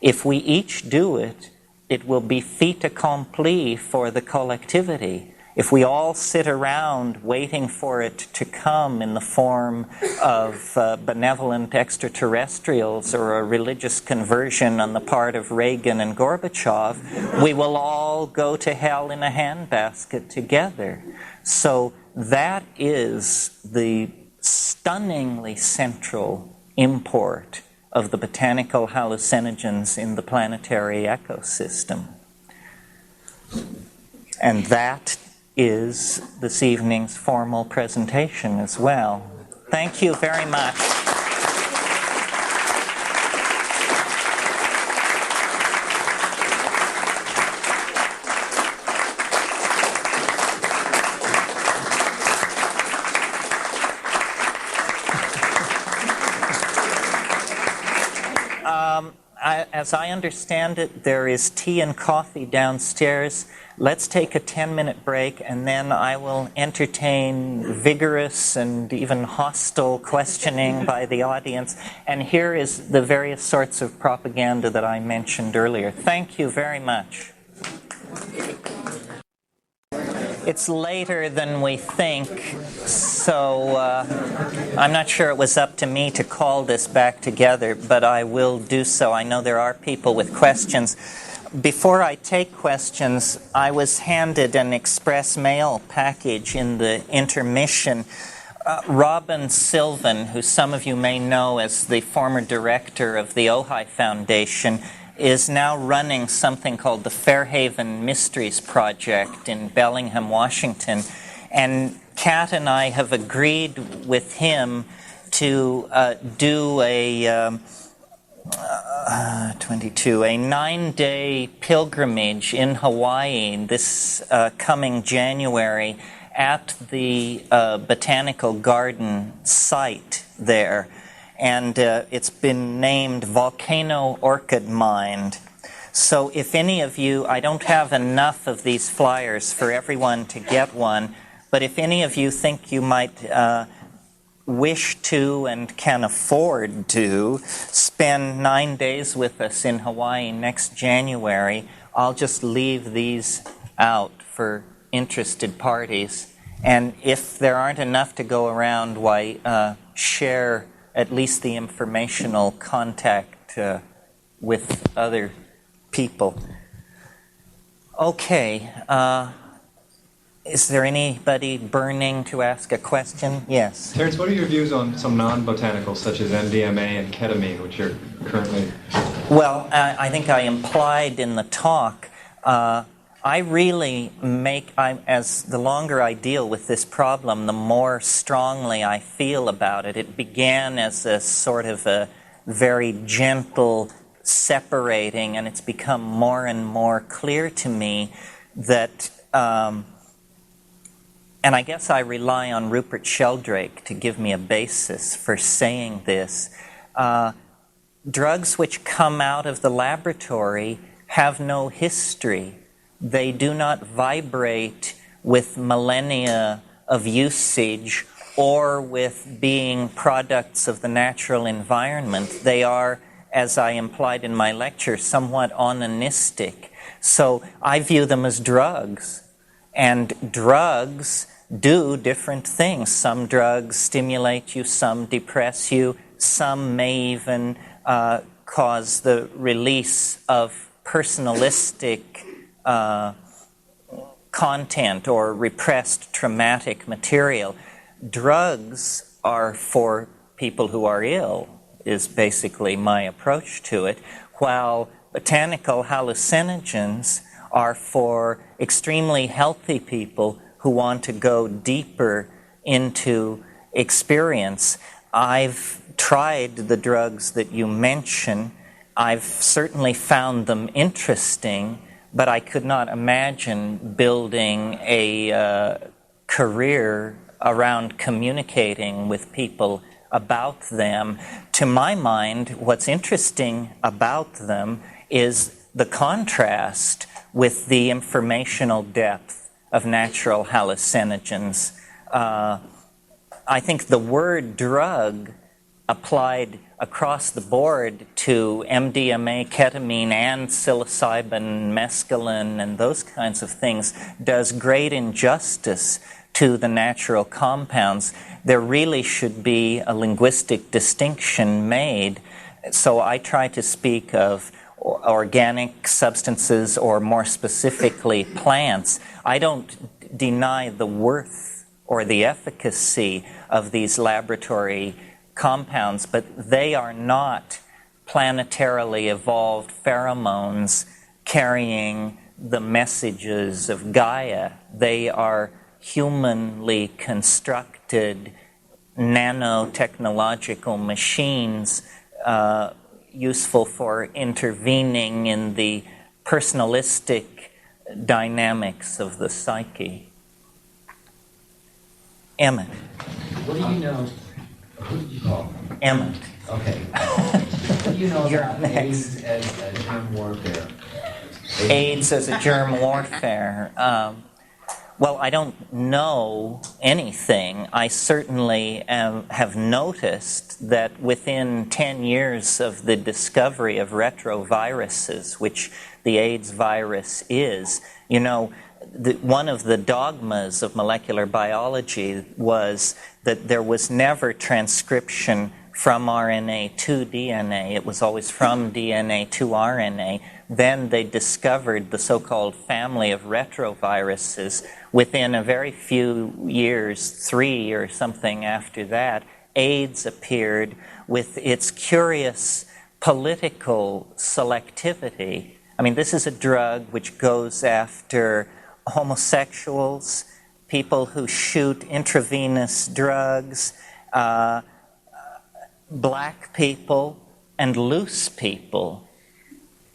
If we each do it, it will be fait accompli for the collectivity. If we all sit around waiting for it to come in the form of benevolent extraterrestrials or a religious conversion on the part of Reagan and Gorbachev, we will all go to hell in a handbasket together. So that is the stunningly central import of the botanical hallucinogens in the planetary ecosystem. And that is this evening's formal presentation as well. Thank you very much. As I understand it, there is tea and coffee downstairs. Let's take a 10-minute break, and then I will entertain vigorous and even hostile questioning by the audience. And here is the various sorts of propaganda that I mentioned earlier. Thank you very much. It's later than we think, so I'm not sure it was up to me to call this back together, but I will do so. I know there are people with questions. Before I take questions, I was handed an express mail package in the intermission. Robin Sylvan, who some of you may know as the former director of the Ojai Foundation, is now running something called the Fairhaven Mysteries Project in Bellingham, Washington. And Kat and I have agreed with him to do a 9-day pilgrimage in Hawaii this coming January at the Botanical Garden site there. And it's been named Volcano Orchid Mind. So if any of you, I don't have enough of these flyers for everyone to get one, but if any of you think you might wish to and can afford to spend 9 days with us in Hawaii next January, I'll just leave these out for interested parties. And if there aren't enough to go around, why share at least the informational contact with other people. Okay, is there anybody burning to ask a question? Yes. Terence, what are your views on some non-botanicals such as MDMA and ketamine, which are currently... Well, I think I implied in the talk, I really as the longer I deal with this problem, the more strongly I feel about it. It began as a sort of a very gentle separating, and it's become more and more clear to me that, and I guess I rely on Rupert Sheldrake to give me a basis for saying this, drugs which come out of the laboratory have no history. They do not vibrate with millennia of usage or with being products of the natural environment. They are, as I implied in my lecture, somewhat onanistic. So I view them as drugs. And drugs do different things. Some drugs stimulate you, some depress you, some may even cause the release of personalistic content or repressed traumatic material. Drugs are for people who are ill, is basically my approach to it, while botanical hallucinogens are for extremely healthy people who want to go deeper into experience. I've tried the drugs that you mention. I've certainly found them interesting, but I could not imagine building a career around communicating with people about them. To my mind, what's interesting about them is the contrast with the informational depth of natural hallucinogens. I think the word drug applied across the board to MDMA, ketamine, and psilocybin, mescaline, and those kinds of things does great injustice to the natural compounds. There really should be a linguistic distinction made. So I try to speak of organic substances, or more specifically plants. I don't deny the worth or the efficacy of these laboratory compounds, but they are not planetarily evolved pheromones carrying the messages of Gaia. They are humanly constructed nanotechnological machines useful for intervening in the personalistic dynamics of the psyche. Emmett. What do you know? Who did you call? Emmett. Okay. What do you know You're about next. AIDS as germ warfare? AIDS as a germ warfare. Well, I don't know anything. I certainly have noticed that within 10 years of the discovery of retroviruses, which the AIDS virus is, you know, one of the dogmas of molecular biology was that there was never transcription from RNA to DNA. It was always from DNA to RNA. Then they discovered the so-called family of retroviruses. Within a very few years, 3 or something after that, AIDS appeared with its curious political selectivity. I mean, this is a drug which goes after homosexuals, people who shoot intravenous drugs, black people, and loose people.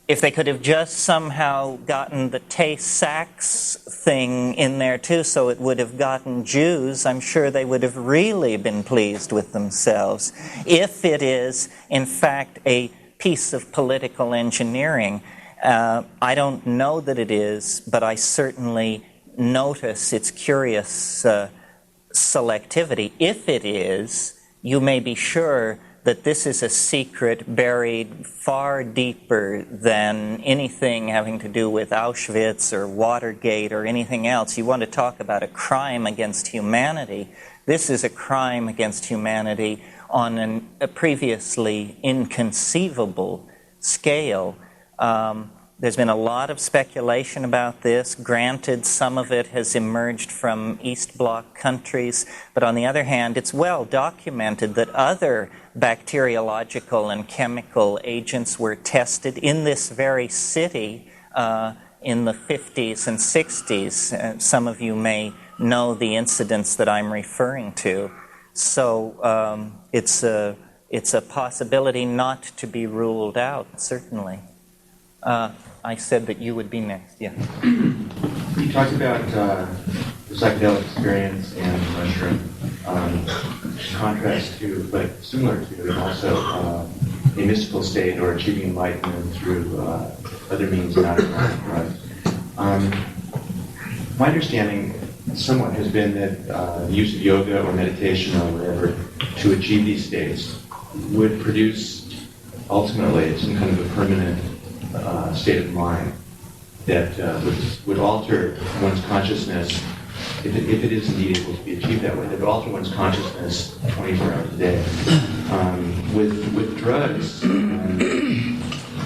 If they could have just somehow gotten the Tay-Sachs thing in there too, so it would have gotten Jews, I'm sure they would have really been pleased with themselves. If it is, in fact, a piece of political engineering, I don't know that it is, but I certainly notice its curious selectivity. If it is, you may be sure that this is a secret buried far deeper than anything having to do with Auschwitz or Watergate or anything else. You want to talk about a crime against humanity. This is a crime against humanity on a previously inconceivable scale. There's been a lot of speculation about this. Granted, some of it has emerged from East Bloc countries, but on the other hand, it's well documented that other bacteriological and chemical agents were tested in this very city in the 50s and 60s. Some of you may know the incidents that I'm referring to. So it's a possibility not to be ruled out, certainly. I said that you would be next, yeah. You talked about the psychedelic experience and the mushroom, in contrast to, but similar to, and also a mystical state or achieving enlightenment through other means not drugs. My understanding somewhat has been that the use of yoga or meditation or whatever to achieve these states would produce ultimately some kind of a permanent state of mind that would alter one's consciousness, if it is indeed able to be achieved that way, that would alter one's consciousness 24 hours a day. With drugs,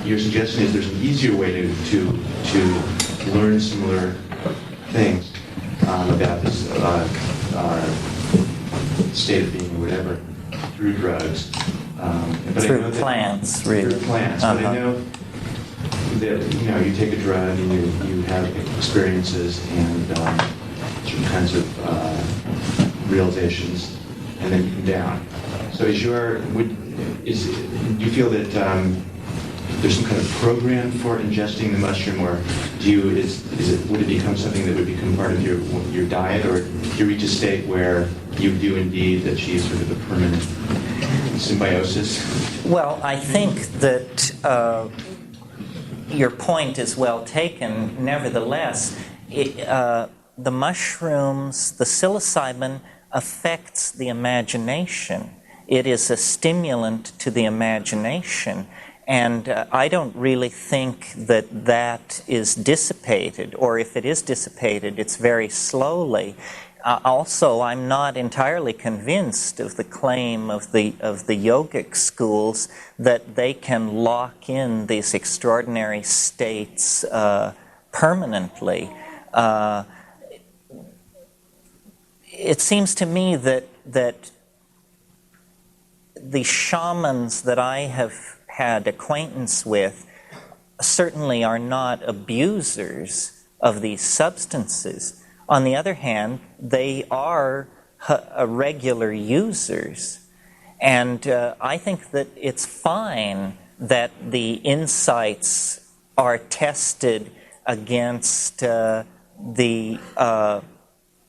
your suggestion is there's an easier way to learn similar things about this state of being or whatever through drugs. But through plants, really. Through plants, but I know that you take a drug and you have experiences and certain kinds of realizations, and then you come down. So do you feel that there's some kind of program for ingesting the mushroom, or would it become something that would become part of your diet, or do you reach a state where you do indeed achieve sort of a permanent symbiosis? Well, I think that your point is well taken. Nevertheless, the mushrooms, the psilocybin affects the imagination. It is a stimulant to the imagination. And I don't really think that that is dissipated, or if it is dissipated, it's very slowly. Also, I'm not entirely convinced of the claim of the yogic schools that they can lock in these extraordinary states permanently. It seems to me that the shamans that I have had acquaintance with certainly are not abusers of these substances. On the other hand, they are regular users. And I think that it's fine that the insights are tested against the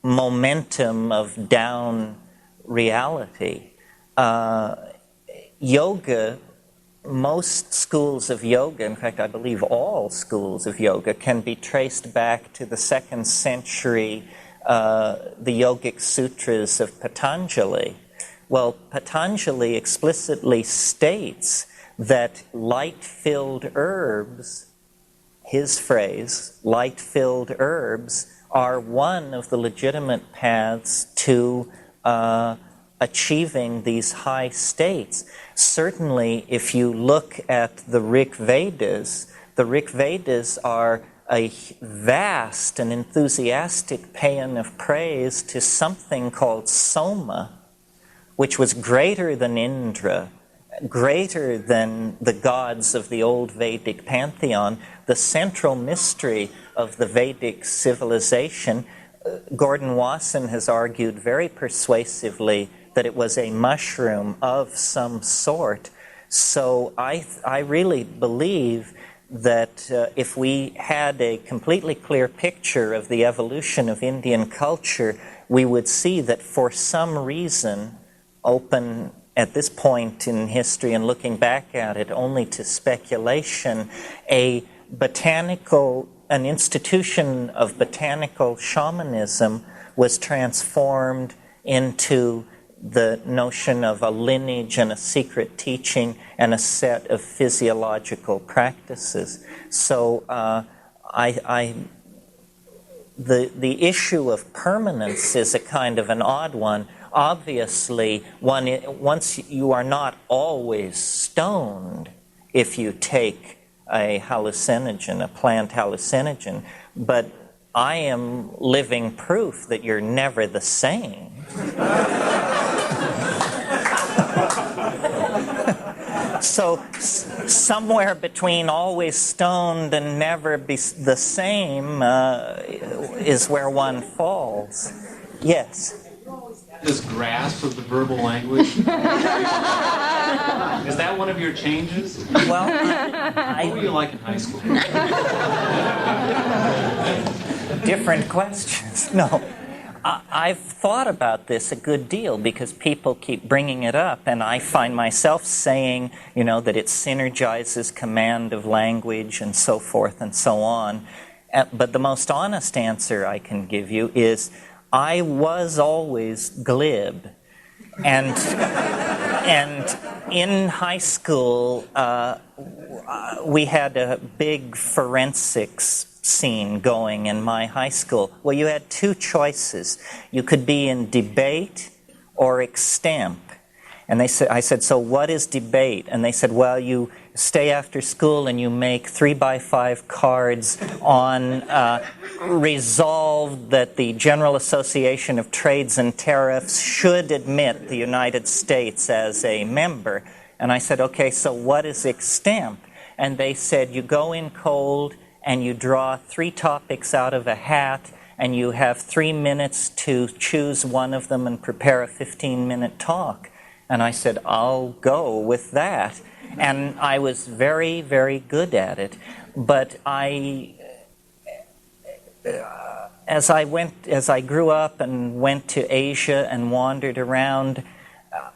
momentum of down reality. Yoga, most schools of yoga, in fact, I believe all schools of yoga, can be traced back to the 2nd century, the Yogic Sutras of Patanjali. Well, Patanjali explicitly states that light-filled herbs, his phrase, light-filled herbs, are one of the legitimate paths to achieving these high states. Certainly, if you look at the Rig Vedas are a vast and enthusiastic paean of praise to something called Soma, which was greater than Indra, greater than the gods of the old Vedic pantheon, the central mystery of the Vedic civilization. Gordon Wasson has argued very persuasively that it was a mushroom of some sort. So I really believe that if we had a completely clear picture of the evolution of Indian culture, we would see that for some reason, open at this point in history and looking back at it only to speculation, an institution of botanical shamanism was transformed into the notion of a lineage and a secret teaching and a set of physiological practices. So the issue of permanence is a kind of an odd one. Obviously, once you are not always stoned if you take a hallucinogen, a plant hallucinogen, but I am living proof that you're never the same. So somewhere between always stoned and never be the same is where one falls. Yes? This grasp of the verbal language. Is that one of your changes? Well, what were you like in high school? Different questions. No. I've thought about this a good deal because people keep bringing it up, and I find myself saying, that it synergizes command of language and so forth and so on. But the most honest answer I can give you is I was always glib. And in high school, we had a big forensics scene going in my high school. Well, you had two choices. You could be in debate or extemp. And I said, so what is debate? And they said, well, you stay after school and you make 3x5 cards on resolve that the General Association of Trades and Tariffs should admit the United States as a member. And I said, okay, so what is extemp? And they said, you go in cold and you draw 3 topics out of a hat, and you have 3 minutes to choose one of them and prepare a 15-minute talk. And I said, I'll go with that. And I was very, very good at it. But as I grew up and went to Asia and wandered around,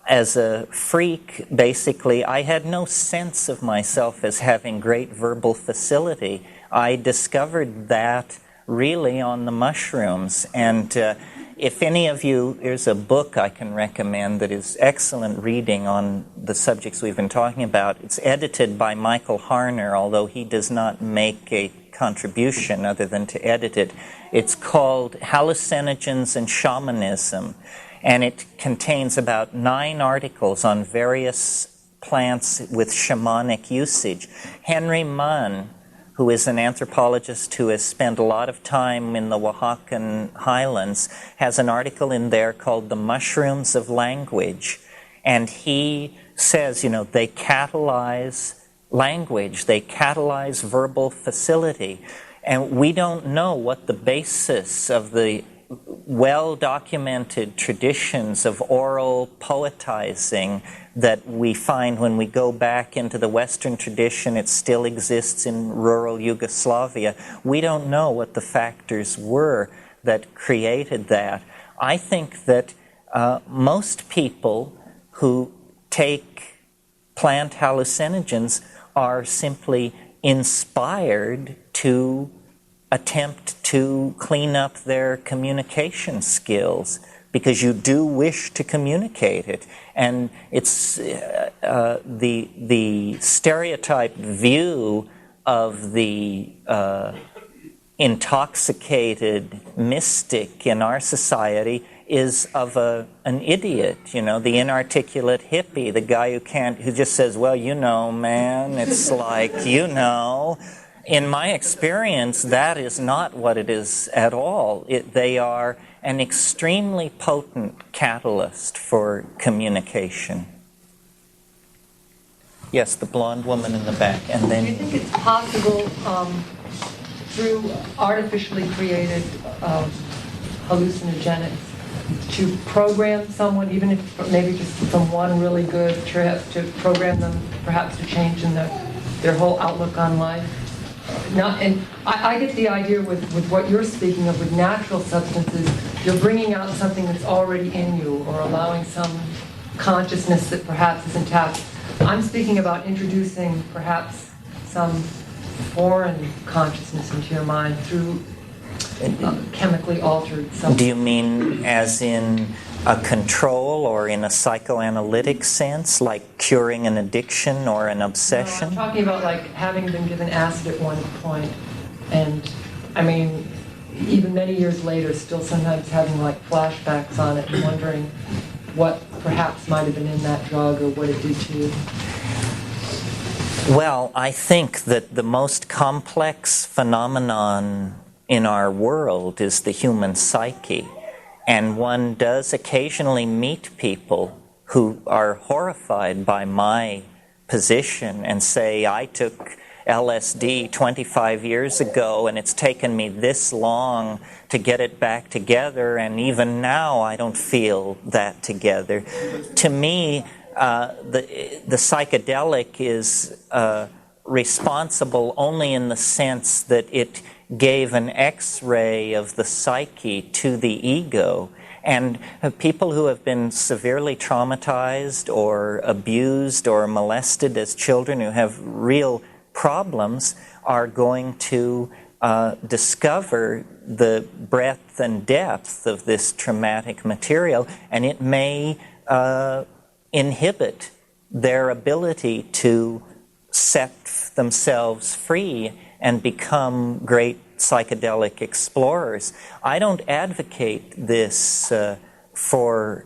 as a freak, basically, I had no sense of myself as having great verbal facility. I discovered that really on the mushrooms. And if any of you, there's a book I can recommend that is excellent reading on the subjects we've been talking about. It's edited by Michael Harner, although he does not make a contribution other than to edit it. It's called Hallucinogens and Shamanism, and it contains about 9 articles on various plants with shamanic usage. Henry Munn, who is an anthropologist who has spent a lot of time in the Oaxacan highlands, has an article in there called The Mushrooms of Language. And he says, they catalyze language, they catalyze verbal facility. And we don't know what the basis of the well-documented traditions of oral poetizing that we find when we go back into the Western tradition. It still exists in rural Yugoslavia. We don't know what the factors were that created that. I think that most people who take plant hallucinogens are simply inspired to attempt to clean up their communication skills, because you do wish to communicate it. And it's the stereotyped view of the intoxicated mystic in our society is of an idiot, the inarticulate hippie, the guy who just says, well, man, it's like, In my experience, that is not what it is at all. They are an extremely potent catalyst for communication. Yes, the blonde woman in the back, and then... Do you think it's possible through artificially created hallucinogenics to program someone, even if maybe just from one really good trip, to program them perhaps to change in their whole outlook on life? I get the idea with what you're speaking of with natural substances, you're bringing out something that's already in you or allowing some consciousness that perhaps is intact. I'm speaking about introducing perhaps some foreign consciousness into your mind through chemically altered substance. Do you mean as in a control or in a psychoanalytic sense, like curing an addiction or an obsession? No, I'm talking about like having been given acid at one point, and even many years later, still sometimes having like flashbacks on it and wondering what perhaps might have been in that drug or what it did to you. Well, I think that the most complex phenomenon in our world is the human psyche. And one does occasionally meet people who are horrified by my position and say, I took LSD 25 years ago and it's taken me this long to get it back together, and even now I don't feel that together. To me, the psychedelic is responsible only in the sense that it gave an X-ray of the psyche to the ego. And people who have been severely traumatized or abused or molested as children, who have real problems, are going to discover the breadth and depth of this traumatic material, and it may inhibit their ability to set themselves free and become great psychedelic explorers. I don't advocate this for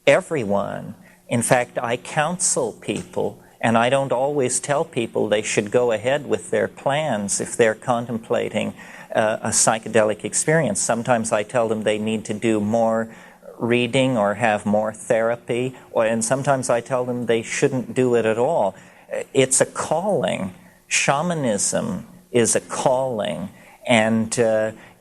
everyone. In fact, I counsel people, and I don't always tell people they should go ahead with their plans if they're contemplating a psychedelic experience. Sometimes I tell them they need to do more reading or have more therapy, and sometimes I tell them they shouldn't do it at all. It's a calling. Shamanism is a calling, and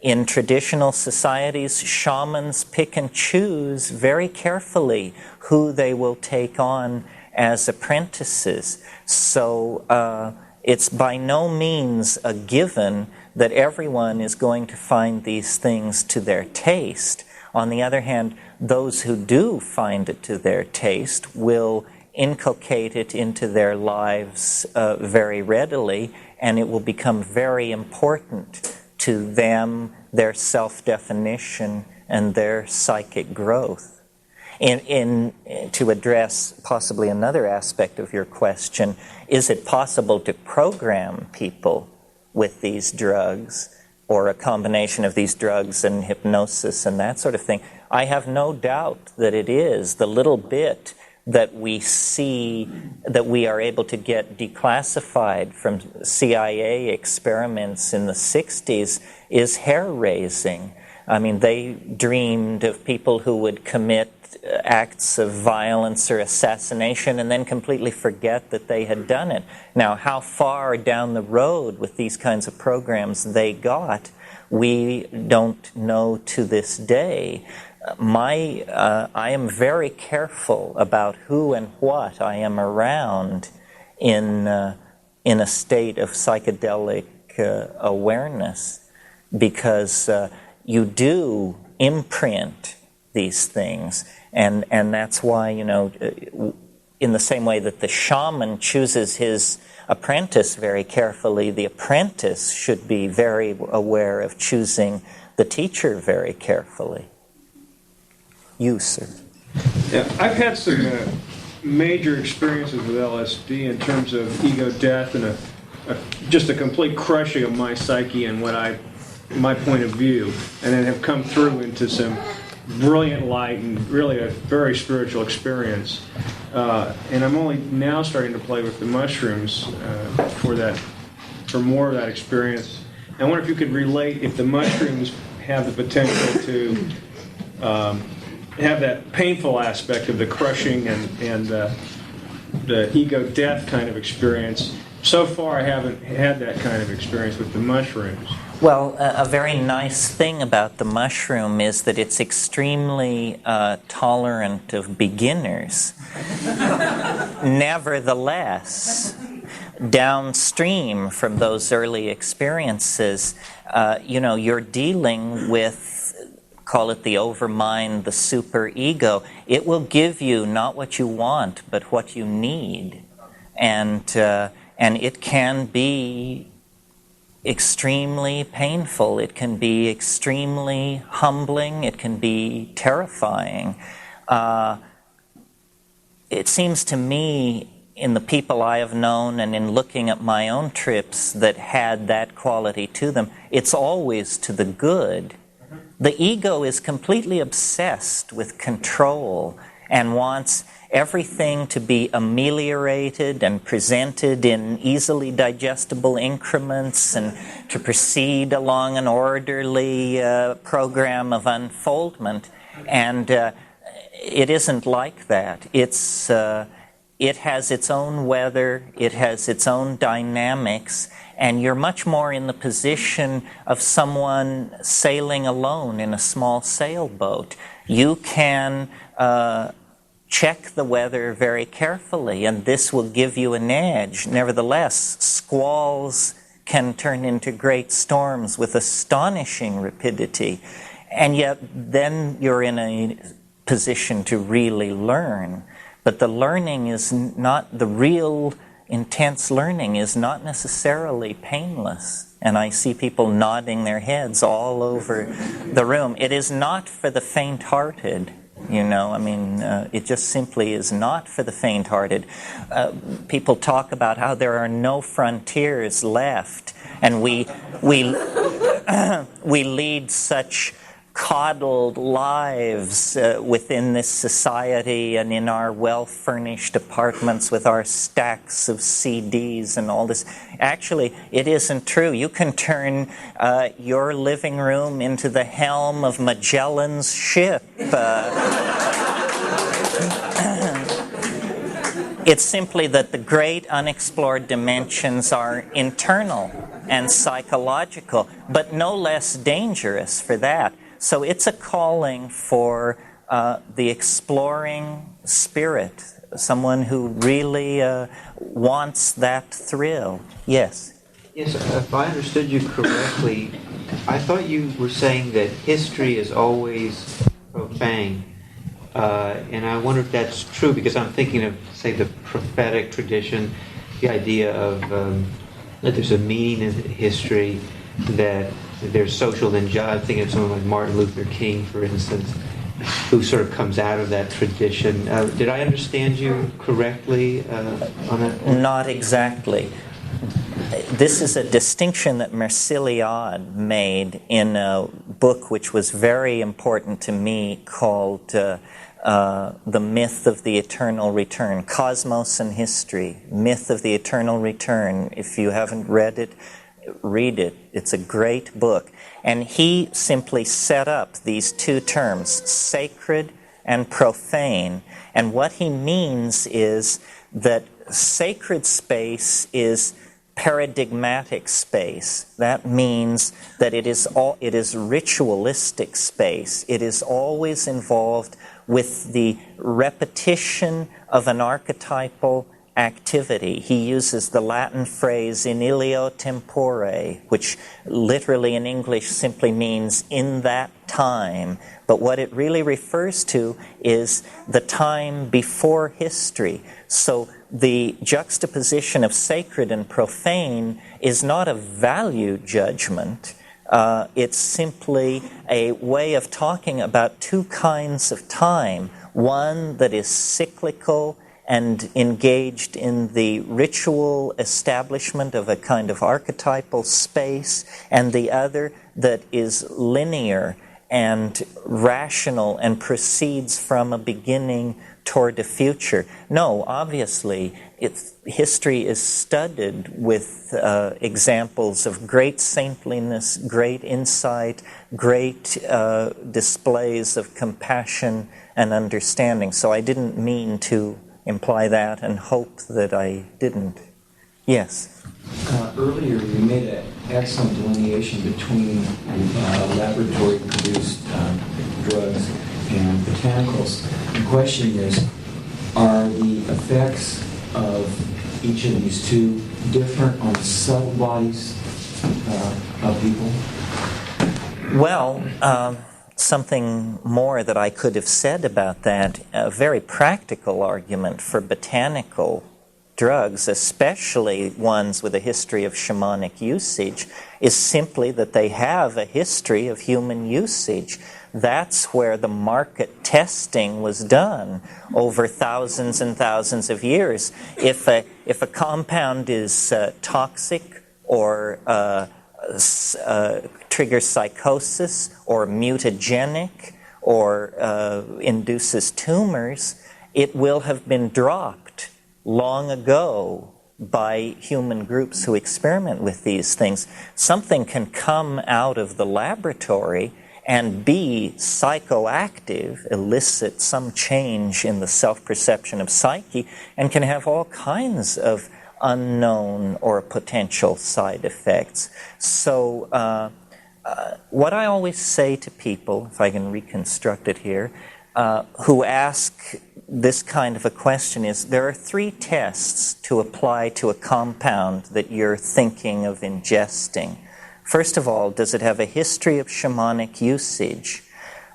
in traditional societies, shamans pick and choose very carefully who they will take on as apprentices. So it's by no means a given that everyone is going to find these things to their taste. On the other hand, those who do find it to their taste will inculcate it into their lives very readily, and it will become very important to them, their self-definition, and their psychic growth. To address possibly another aspect of your question, is it possible to program people with these drugs, or a combination of these drugs and hypnosis and that sort of thing? I have no doubt that it is. The little bit that we see, that we are able to get declassified from CIA experiments in the 60s, is hair-raising. I mean, they dreamed of people who would commit acts of violence or assassination and then completely forget that they had done it. Now, how far down the road with these kinds of programs they got, we don't know to this day. I am very careful about who and what I am around in a state of psychedelic awareness, because you do imprint these things, and that's why, in the same way that the shaman chooses his apprentice very carefully, the apprentice should be very aware of choosing the teacher very carefully. You, sir. Yeah, I've had some major experiences with LSD in terms of ego death and just a complete crushing of my psyche and my point of view, and then have come through into some brilliant light and really a very spiritual experience. And I'm only now starting to play with the mushrooms for more of that experience. I wonder if you could relate if the mushrooms have the potential to have that painful aspect of the crushing and the ego death kind of experience. So far, I haven't had that kind of experience with the mushrooms. Well, a very nice thing about the mushroom is that it's extremely tolerant of beginners. Nevertheless, downstream from those early experiences, you're dealing with, call it the overmind, the superego. It will give you not what you want, but what you need. And it can be extremely painful. It can be extremely humbling. It can be terrifying. It seems to me, in the people I have known and in looking at my own trips that had that quality to them, it's always to the good. The ego is completely obsessed with control and wants everything to be ameliorated and presented in easily digestible increments and to proceed along an orderly program of unfoldment. And it isn't like that. It has its own weather, it has its own dynamics, and you're much more in the position of someone sailing alone in a small sailboat. You can check the weather very carefully, and this will give you an edge. Nevertheless, squalls can turn into great storms with astonishing rapidity, and yet then you're in a position to really learn. But the learning is not, the real intense learning is not necessarily painless. And I see people nodding their heads all over the room. It is not for the faint-hearted. It just simply is not for the faint-hearted. People talk about how there are no frontiers left, and we lead such coddled lives within this society and in our well-furnished apartments with our stacks of CDs and all this. Actually, it isn't true. You can turn your living room into the helm of Magellan's ship. It's simply that the great unexplored dimensions are internal and psychological, but no less dangerous for that. So it's a calling for the exploring spirit, someone who really wants that thrill. Yes? Yes, if I understood you correctly, I thought you were saying that history is always profane, And I wonder if that's true, because I'm thinking of, say, the prophetic tradition, the idea of that there's a meaning in history, that there's social injustice. I'm thinking of someone like Martin Luther King, for instance, who sort of comes out of that tradition. Did I understand you correctly on that? Not exactly. This is a distinction that Merciliade made in a book which was very important to me called The Myth of the Eternal Return, Cosmos and History, Myth of the Eternal Return. If you haven't read it, read it. It's a great book. And he simply set up these two terms, sacred and profane. And what he means is that sacred space is paradigmatic space. That means that it is ritualistic space. It is always involved with the repetition of an archetypal activity. He uses the Latin phrase in ilio tempore, which literally in English simply means in that time. But what it really refers to is the time before history. So the juxtaposition of sacred and profane is not a value judgment. It's simply a way of talking about two kinds of time. One that is cyclical and engaged in the ritual establishment of a kind of archetypal space, and the other that is linear and rational and proceeds from a beginning toward a future. No, obviously, history is studded with examples of great saintliness, great insight, great displays of compassion and understanding. So I didn't mean to imply that, and hope that I didn't. Yes? Earlier, you made an excellent delineation between laboratory-produced drugs and botanicals. The question is, are the effects of each of these two different on subtle bodies of people? Well, something more that I could have said about that, a very practical argument for botanical drugs, especially ones with a history of shamanic usage, is simply that they have a history of human usage. That's where the market testing was done over thousands and thousands of years. If a compound is toxic or triggers psychosis or mutagenic or induces tumors, it will have been dropped long ago by human groups who experiment with these things. Something can come out of the laboratory and be psychoactive, elicit some change in the self-perception of psyche, and can have all kinds of unknown or potential side effects. So what I always say to people, if I can reconstruct it here, who ask this kind of a question is, there are 3 tests to apply to a compound that you're thinking of ingesting. First of all, does it have a history of shamanic usage?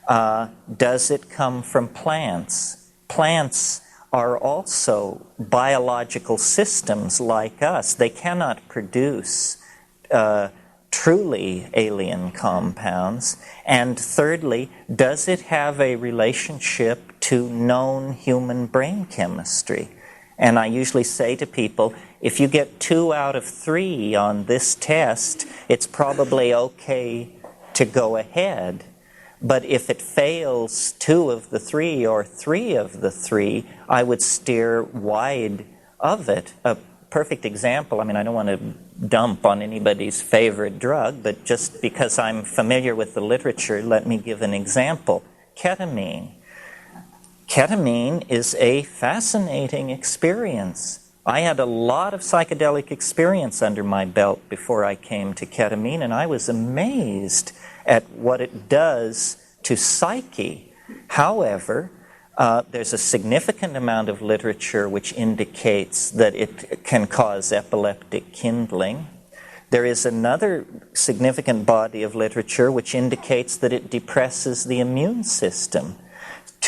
Does it come from plants? Plants are also biological systems like us. They cannot produce truly alien compounds. And thirdly, does it have a relationship to known human brain chemistry? And I usually say to people, if you get 2 out of 3 on this test, it's probably okay to go ahead. But if it fails 2 of the 3 or 3 of the 3, I would steer wide of it. A perfect example, I mean, I don't want to dump on anybody's favorite drug, but just because I'm familiar with the literature, let me give an example. Ketamine. Ketamine is a fascinating experience. I had a lot of psychedelic experience under my belt before I came to ketamine, and I was amazed at what it does to psyche. However, there's a significant amount of literature which indicates that it can cause epileptic kindling. There is another significant body of literature which indicates that it depresses the immune system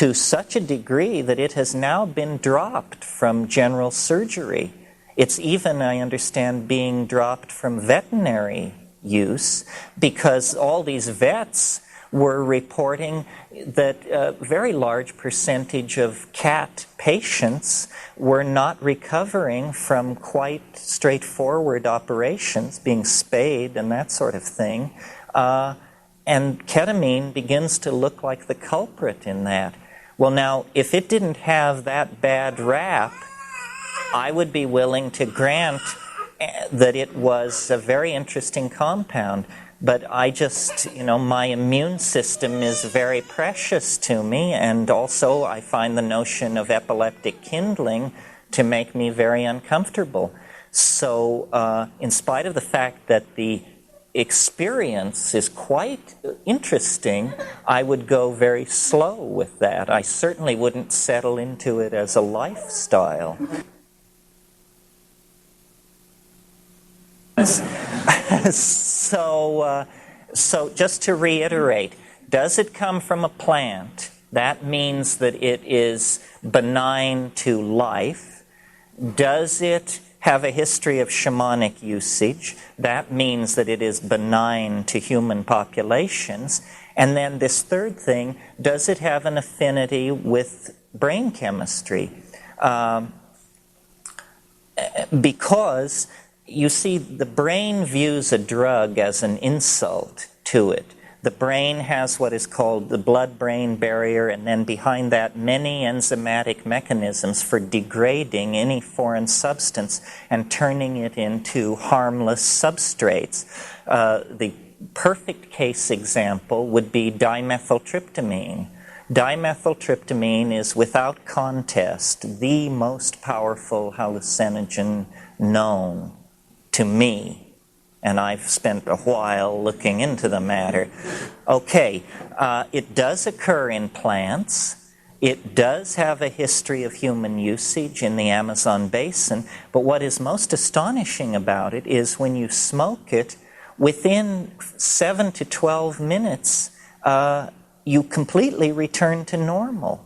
to such a degree that it has now been dropped from general surgery. It's even, I understand, being dropped from veterinary use because all these vets were reporting that a very large percentage of cat patients were not recovering from quite straightforward operations, being spayed and that sort of thing. And ketamine begins to look like the culprit in that. Well, now, if it didn't have that bad rap, I would be willing to grant that it was a very interesting compound. But I just, my immune system is very precious to me, and also I find the notion of epileptic kindling to make me very uncomfortable. So, in spite of the fact that the experience is quite interesting, I would go very slow with that. I certainly wouldn't settle into it as a lifestyle. So just to reiterate, does it come from a plant? That means that it is benign to life. Does it have a history of shamanic usage? That means that it is benign to human populations. And then this third thing, does it have an affinity with brain chemistry? Because, you see, the brain views a drug as an insult to it. The brain has what is called the blood-brain barrier, and then behind that many enzymatic mechanisms for degrading any foreign substance and turning it into harmless substrates. The perfect case example would be dimethyltryptamine. Dimethyltryptamine is, without contest, the most powerful hallucinogen known to me. And I've spent a while looking into the matter. Okay, it does occur in plants. It does have a history of human usage in the Amazon basin. But what is most astonishing about it is when you smoke it, within 7 to 12 minutes, you completely return to normal.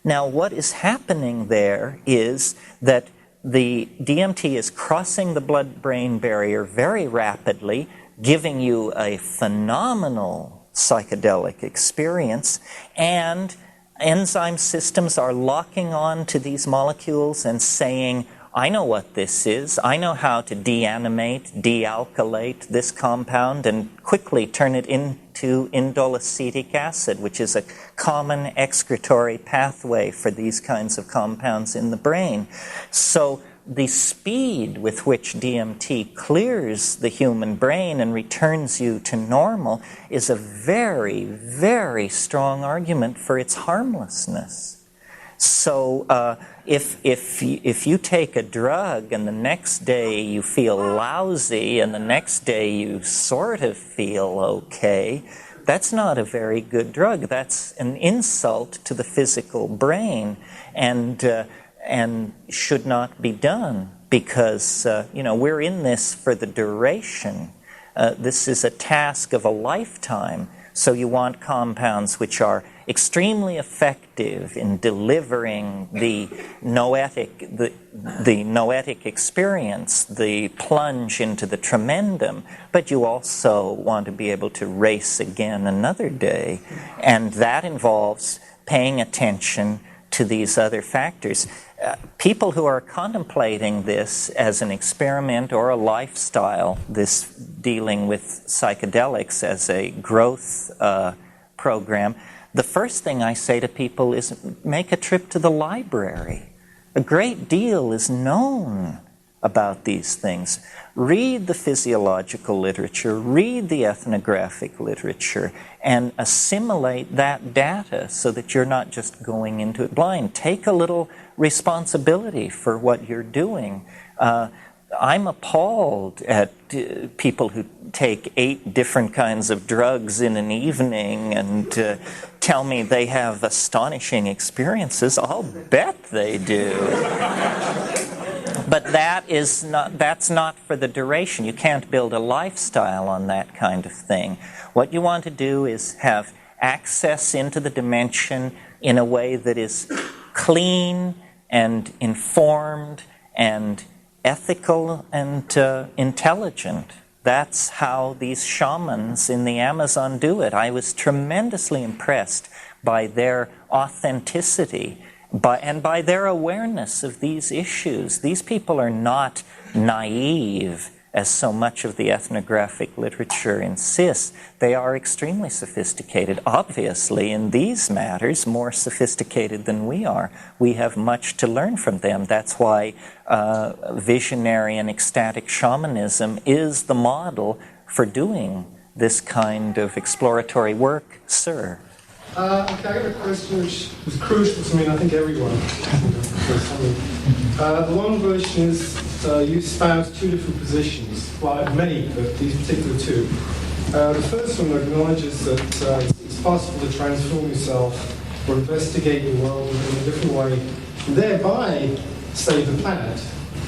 Now, what is happening there is that the DMT is crossing the blood-brain barrier very rapidly, giving you a phenomenal psychedelic experience, and enzyme systems are locking on to these molecules and saying, I know what this is. I know how to deanimate, dealkylate this compound and quickly turn it into indole acetic acid, which is a common excretory pathway for these kinds of compounds in the brain. So the speed with which DMT clears the human brain and returns you to normal is a very, very strong argument for its harmlessness. So if you take a drug and the next day you feel lousy and the next day you sort of feel okay, that's not a very good drug. That's an insult to the physical brain and should not be done because, we're in this for the duration. This is a task of a lifetime. So you want compounds which are extremely effective in delivering the noetic experience, the plunge into the tremendum, but you also want to be able to race again another day. And that involves paying attention to these other factors. People who are contemplating this as an experiment or a lifestyle, this dealing with psychedelics as a growth program, the first thing I say to people is make a trip to the library. A great deal is known about these things. Read the physiological literature, read the ethnographic literature, and assimilate that data so that you're not just going into it blind. Take a little responsibility for what you're doing. I'm appalled at people who take 8 different kinds of drugs in an evening and tell me they have astonishing experiences. I'll bet they do. But that's not for the duration. You can't build a lifestyle on that kind of thing. What you want to do is have access into the dimension in a way that is clean and informed and ethical and intelligent. That's how these shamans in the Amazon do it. I was tremendously impressed by their authenticity and by their awareness of these issues. These people are not naive, as so much of the ethnographic literature insists. They are extremely sophisticated, obviously in these matters, more sophisticated than we are. We have much to learn from them. That's why visionary and ecstatic shamanism is the model for doing this kind of exploratory work. Sir? Okay, I got a question which is crucial to me, and I think everyone. The long version is you espouse two different positions, well, many, but these particular two. The first one acknowledges that it's possible to transform yourself or investigate the world in a different way, and thereby save the planet.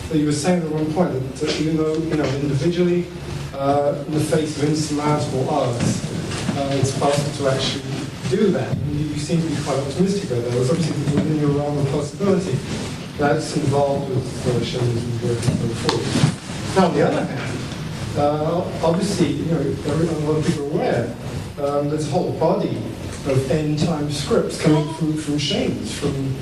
So you were saying at one point that even though, individually, in the face of insurmountable odds, it's possible to actually do that. And you seem to be quite optimistic about that. It's obviously within your realm of possibility. That's involved with shamanism work and so forth. Now, on the other hand, obviously, a lot of people are aware, there's a whole body of end-time scripts coming from shamans, from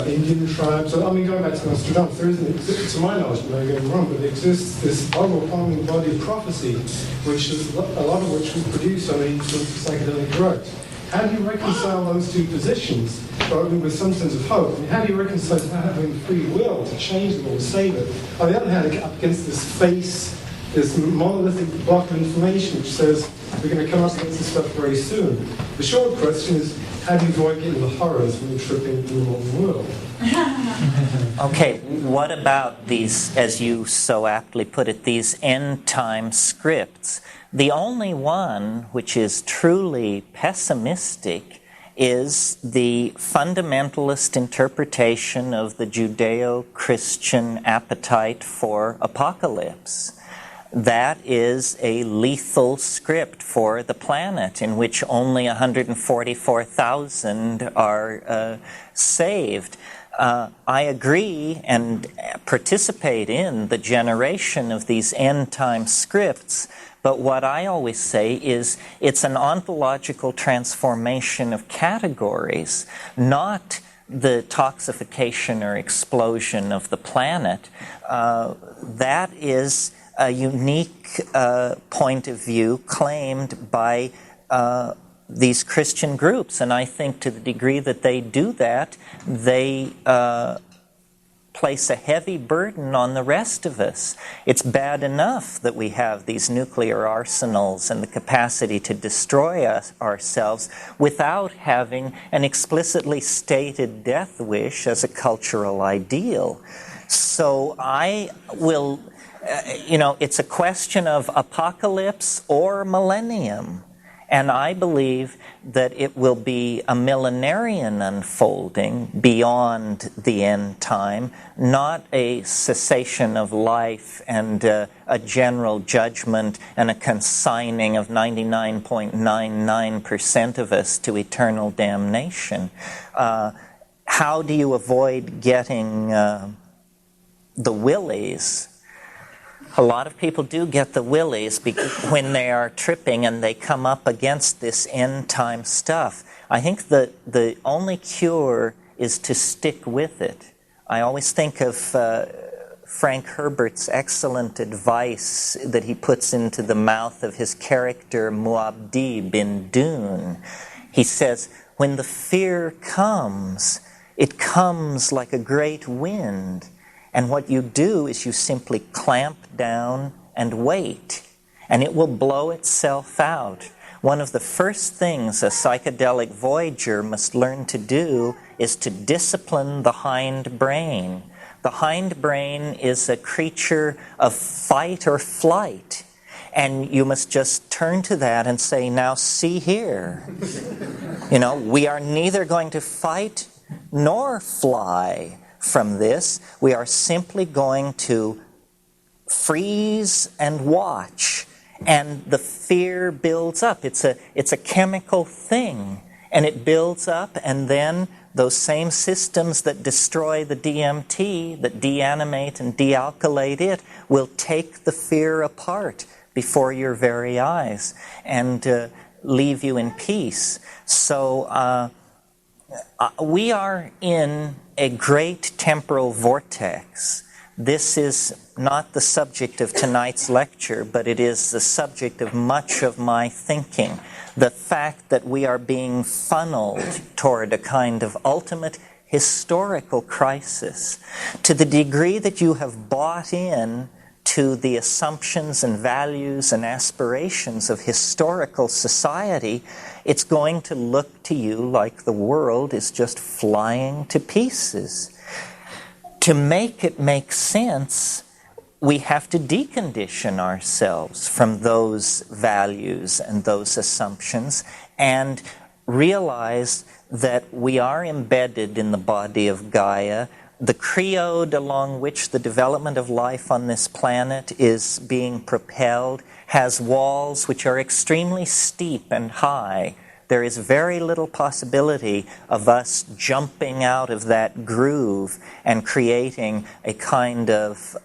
Indian tribes. Going back to Nostradamus, there isn't, to my knowledge, maybe I'm wrong, but there exists this overwhelming body of prophecy, which is a lot of which was produced on the influence of psychedelic drugs. How do you reconcile those two positions, with some sense of hope? I mean, how do you reconcile having free will to change the world, to save it? On the other hand, up against this monolithic block of information which says we're going to come up against this stuff very soon. The short question is, how do you avoid getting the horrors when you trip into the modern world? Okay, what about these, as you so aptly put it, these end-time scripts? The only one which is truly pessimistic is the fundamentalist interpretation of the Judeo-Christian appetite for apocalypse. That is a lethal script for the planet in which only 144,000 are saved. I agree and participate in the generation of these end-time scripts, but what I always say is it's an ontological transformation of categories, not the toxification or explosion of the planet. That is a unique point of view claimed by these Christian groups, and I think to the degree that they do that, they place a heavy burden on the rest of us. It's bad enough that we have these nuclear arsenals and the capacity to destroy ourselves without having an explicitly stated death wish as a cultural ideal. So I will, it's a question of apocalypse or millennium. And I believe that it will be a millenarian unfolding beyond the end time, not a cessation of life and a general judgment and a consigning of 99.99% of us to eternal damnation. How do you avoid getting the willies? A lot of people do get the willies when they are tripping and they come up against this end-time stuff. I think that the only cure is to stick with it. I always think of Frank Herbert's excellent advice that he puts into the mouth of his character Muad'Dib in Dune. He says, when the fear comes, it comes like a great wind. And what you do is you simply clamp down and wait, and it will blow itself out. One of the first things a psychedelic voyager must learn to do is to discipline the hind brain. The hind brain is a creature of fight or flight, and you must just turn to that and say, now see here. We are neither going to fight nor fly from this. We are simply going to freeze and watch, and the fear builds up. It's a chemical thing. and it builds up, and then those same systems that destroy the DMT, that deanimate and dealkylate it, will take the fear apart before your very eyes and leave you in peace. So we are in a great temporal vortex. This is not the subject of tonight's lecture, but it is the subject of much of my thinking. The fact that we are being funneled toward a kind of ultimate historical crisis. To the degree that you have bought in to the assumptions and values and aspirations of historical society, it's going to look to you like the world is just flying to pieces. To make it make sense, we have to decondition ourselves from those values and those assumptions and realize that we are embedded in the body of Gaia. The creode along which the development of life on this planet is being propelled has walls which are extremely steep and high. There is very little possibility of us jumping out of that groove and creating a kind of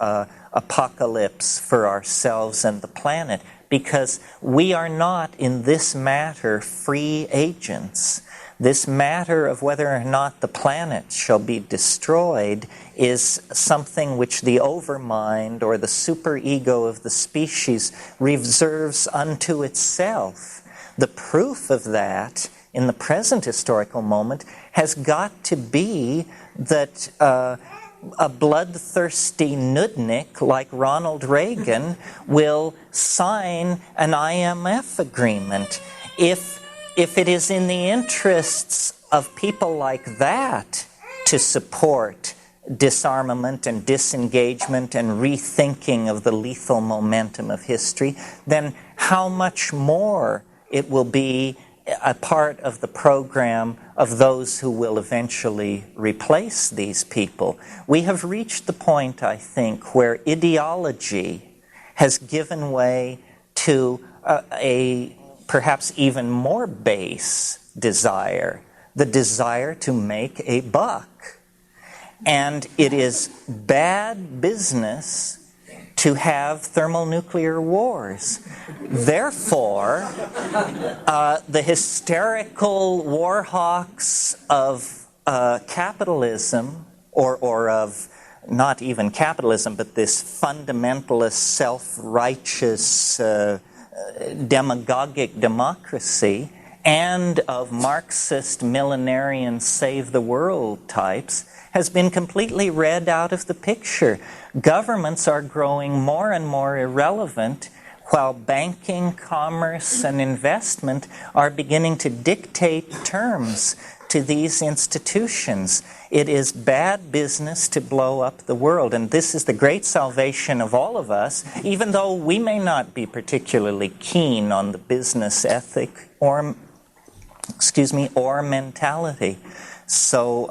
apocalypse for ourselves and the planet, because we are not in this matter free agents. This matter of whether or not the planet shall be destroyed is something which the overmind or the superego of the species reserves unto itself. The proof of that in the present historical moment has got to be that a bloodthirsty nudnik like Ronald Reagan will sign an IMF agreement. If it is in the interests of people like that to support disarmament and disengagement and rethinking of the lethal momentum of history, then how much more it will be a part of the program of those who will eventually replace these people. We have reached the point, I think, where ideology has given way to a perhaps even more base desire, the desire to make a buck. And it is bad business to have thermonuclear wars. Therefore, the hysterical war hawks of capitalism, or of not even capitalism, but this fundamentalist, self-righteous, demagogic democracy, and of Marxist millenarian save-the-world types, has been completely read out of the picture. Governments are growing more and more irrelevant, while banking, commerce, and investment are beginning to dictate terms to these institutions. It is bad business to blow up the world, and this is the great salvation of all of us, even though we may not be particularly keen on the business ethic or mentality. So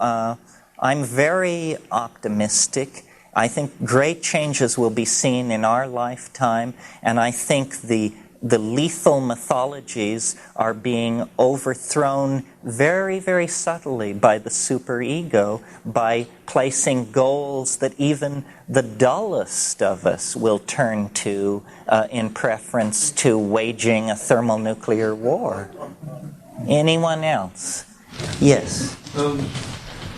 I'm very optimistic. I think great changes will be seen in our lifetime, and I think the lethal mythologies are being overthrown very, very subtly by the superego, by placing goals that even the dullest of us will turn to in preference to waging a thermonuclear war. Anyone else? Yes.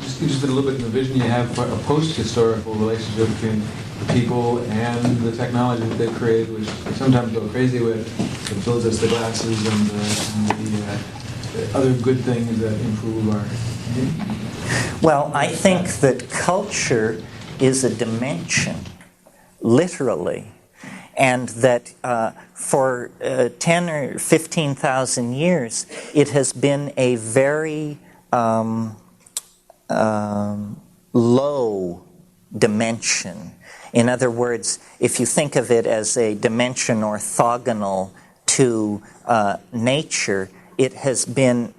Just interested a little bit in the vision you have for a post-historical relationship between the people and the technology that they create, which they sometimes go crazy with. It builds us the glasses and the other good things that improve our... Well, I think that culture is a dimension, literally, and that for 10 or 15,000 years, it has been a very low dimension. In other words, if you think of it as a dimension orthogonal to nature, it has been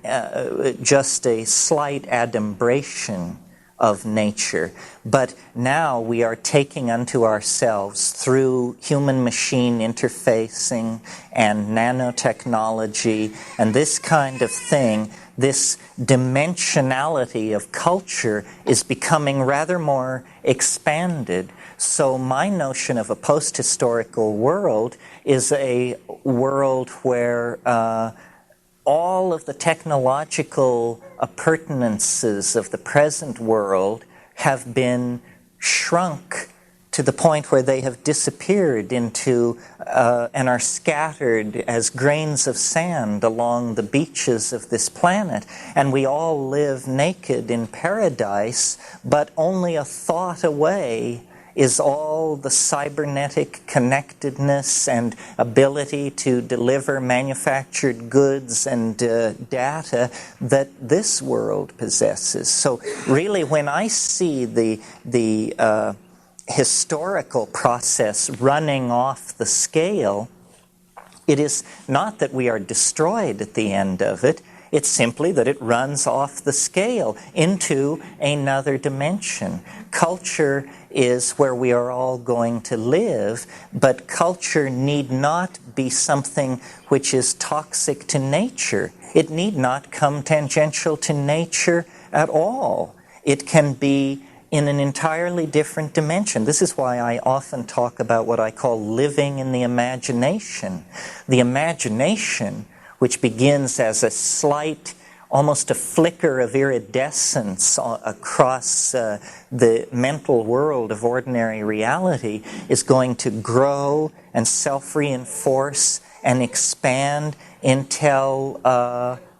just a slight adumbration of nature. But now we are taking unto ourselves, through human-machine interfacing and nanotechnology and this kind of thing, this dimensionality of culture is becoming rather more expanded. So my notion of a post-historical world is a world where all of the technological appurtenances of the present world have been shrunk to the point where they have disappeared into and are scattered as grains of sand along the beaches of this planet. And we all live naked in paradise, but only a thought away is all the cybernetic connectedness and ability to deliver manufactured goods and data that this world possesses. So really, when I see the historical process running off the scale, it is not that we are destroyed at the end of it. It's simply that it runs off the scale into another dimension. Culture is where we are all going to live, but culture need not be something which is toxic to nature. It need not come tangential to nature at all. It can be in an entirely different dimension. This is why I often talk about what I call living in the imagination. The imagination, which begins as a slight, almost a flicker of iridescence across the mental world of ordinary reality, is going to grow and self-reinforce and expand until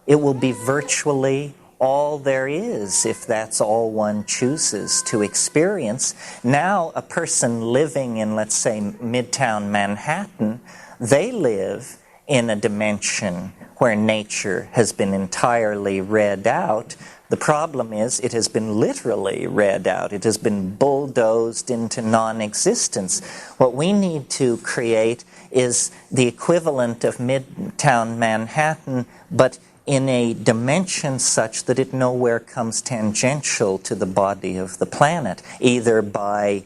it will be virtually all there is, if that's all one chooses to experience. Now, a person living in, let's say, Midtown Manhattan, they live in a dimension where nature has been entirely read out. The problem is it has been literally read out. It has been bulldozed into non-existence. What we need to create is the equivalent of Midtown Manhattan, but in a dimension such that it nowhere comes tangential to the body of the planet, either by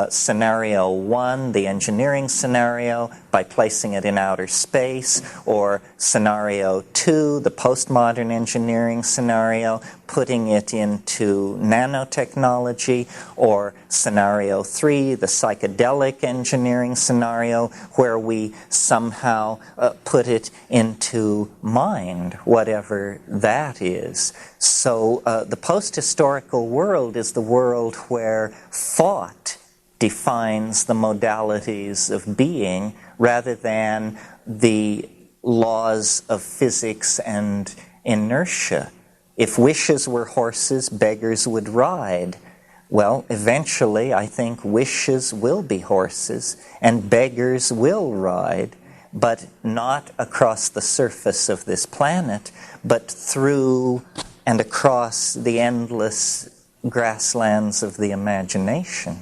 scenario 1, the engineering scenario, by placing it in outer space, or scenario 2, the postmodern engineering scenario, putting it into nanotechnology, or scenario 3, the psychedelic engineering scenario, where we somehow put it into mind, whatever that is. So the post-historical world is the world where thought defines the modalities of being rather than the laws of physics and inertia. If wishes were horses, beggars would ride. Well, eventually, I think wishes will be horses and beggars will ride, but not across the surface of this planet, but through and across the endless grasslands of the imagination.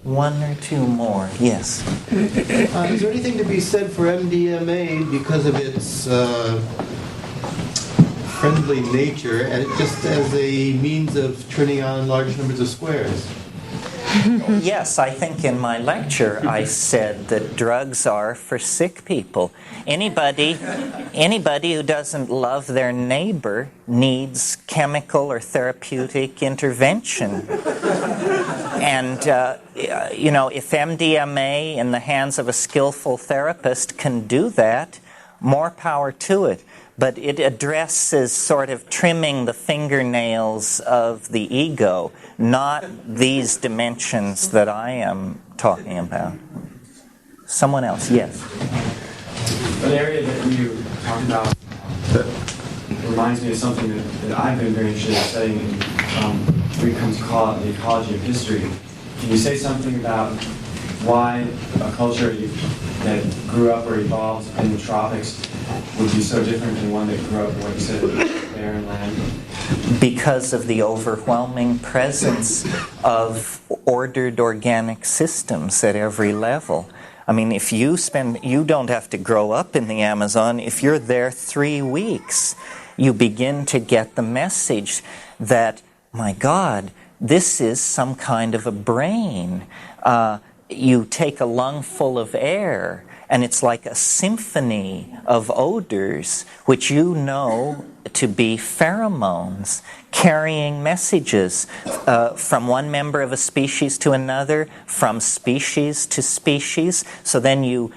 One or two more, yes. Is there anything to be said for MDMA because of its friendly nature, and just as a means of turning on large numbers of squares? Yes, I think in my lecture I said that drugs are for sick people. Anybody who doesn't love their neighbor needs chemical or therapeutic intervention. And, if MDMA in the hands of a skillful therapist can do that, more power to it. But it addresses sort of trimming the fingernails of the ego, not these dimensions that I am talking about. Someone else, yes. An area that you talked about that reminds me of something that I've been very interested in studying when it comes to the ecology of history. Can you say something about why a culture that grew up or evolved in the tropics would be so different than one that grew up in what you said, barren land? Because of the overwhelming presence of ordered organic systems at every level. I mean, if you don't have to grow up in the Amazon. If you're there 3 weeks, you begin to get the message that, my God, this is some kind of a brain. You take a lungful of air, and it's like a symphony of odors, which you know to be pheromones, carrying messages from one member of a species to another, from species to species. So then you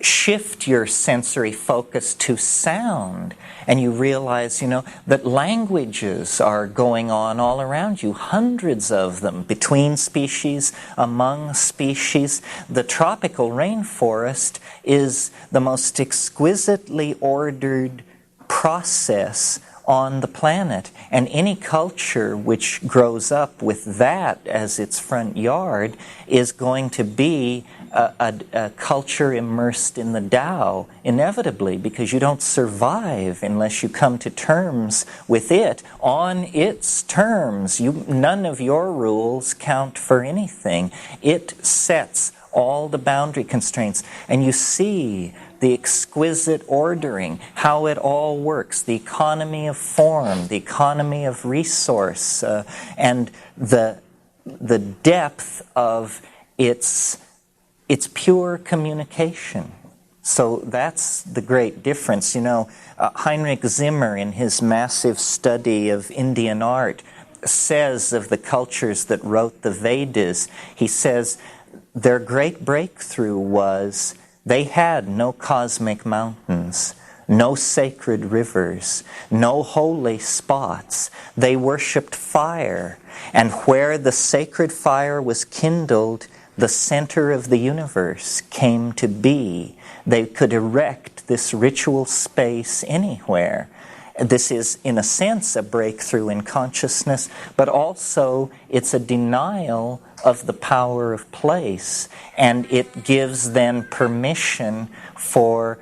shift your sensory focus to sound, and you realize, that languages are going on all around you, hundreds of them, between species, among species. The tropical rainforest is the most exquisitely ordered process on the planet, and any culture which grows up with that as its front yard is going to be a culture immersed in the Tao, inevitably, because you don't survive unless you come to terms with it on its terms. None of your rules count for anything. It sets all the boundary constraints, and you see the exquisite ordering, how it all works, the economy of form, the economy of resource, and the depth of its pure communication. So that's the great difference. Heinrich Zimmer, in his massive study of Indian art, says of the cultures that wrote the Vedas, he says, their great breakthrough was they had no cosmic mountains, no sacred rivers, no holy spots. They worshipped fire, and where the sacred fire was kindled, the center of the universe came to be. They could erect this ritual space anywhere. This is, in a sense, a breakthrough in consciousness, but also it's a denial of the power of place, and it gives then permission for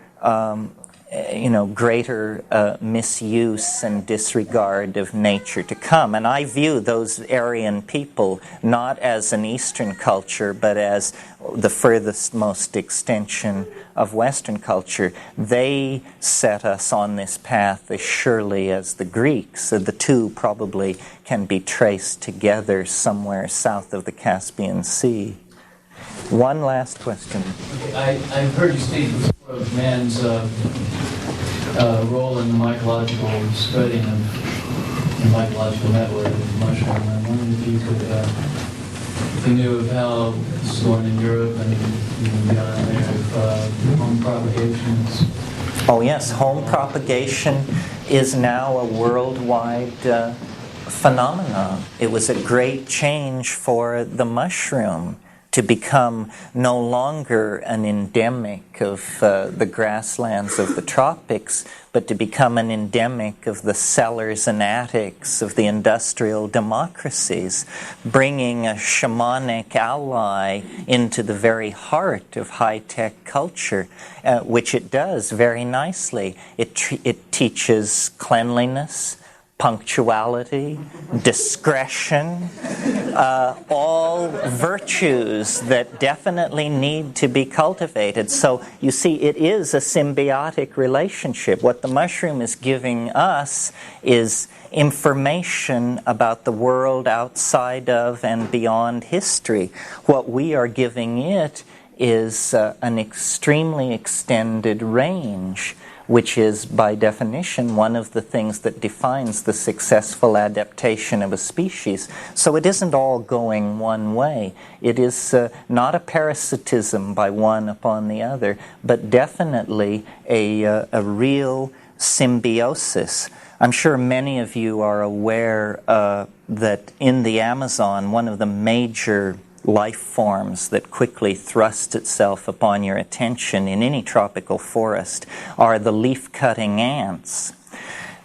greater misuse and disregard of nature to come. And I view those Aryan people not as an Eastern culture, but as the furthest most extension of Western culture. They set us on this path as surely as the Greeks. So the two probably can be traced together somewhere south of the Caspian Sea. One last question. I've heard you speak before of man's role in the mycological spreading of the mycological network of the mushroom. I'm wondering if you could, if you knew of how this is going in Europe and even beyond there, if home propagation is... Oh yes, home propagation is now a worldwide phenomenon. It was a great change for the mushroom to become no longer an endemic of the grasslands of the tropics, but to become an endemic of the cellars and attics of the industrial democracies, bringing a shamanic ally into the very heart of high-tech culture, which it does very nicely. It teaches cleanliness, punctuality, discretion, all virtues that definitely need to be cultivated. So you see, it is a symbiotic relationship. What the mushroom is giving us is information about the world outside of and beyond history. What we are giving it is an extremely extended range, which is, by definition, one of the things that defines the successful adaptation of a species. So it isn't all going one way. It is not a parasitism by one upon the other, but definitely a real symbiosis. I'm sure many of you are aware that in the Amazon, one of the major life forms that quickly thrust itself upon your attention in any tropical forest are the leaf-cutting ants.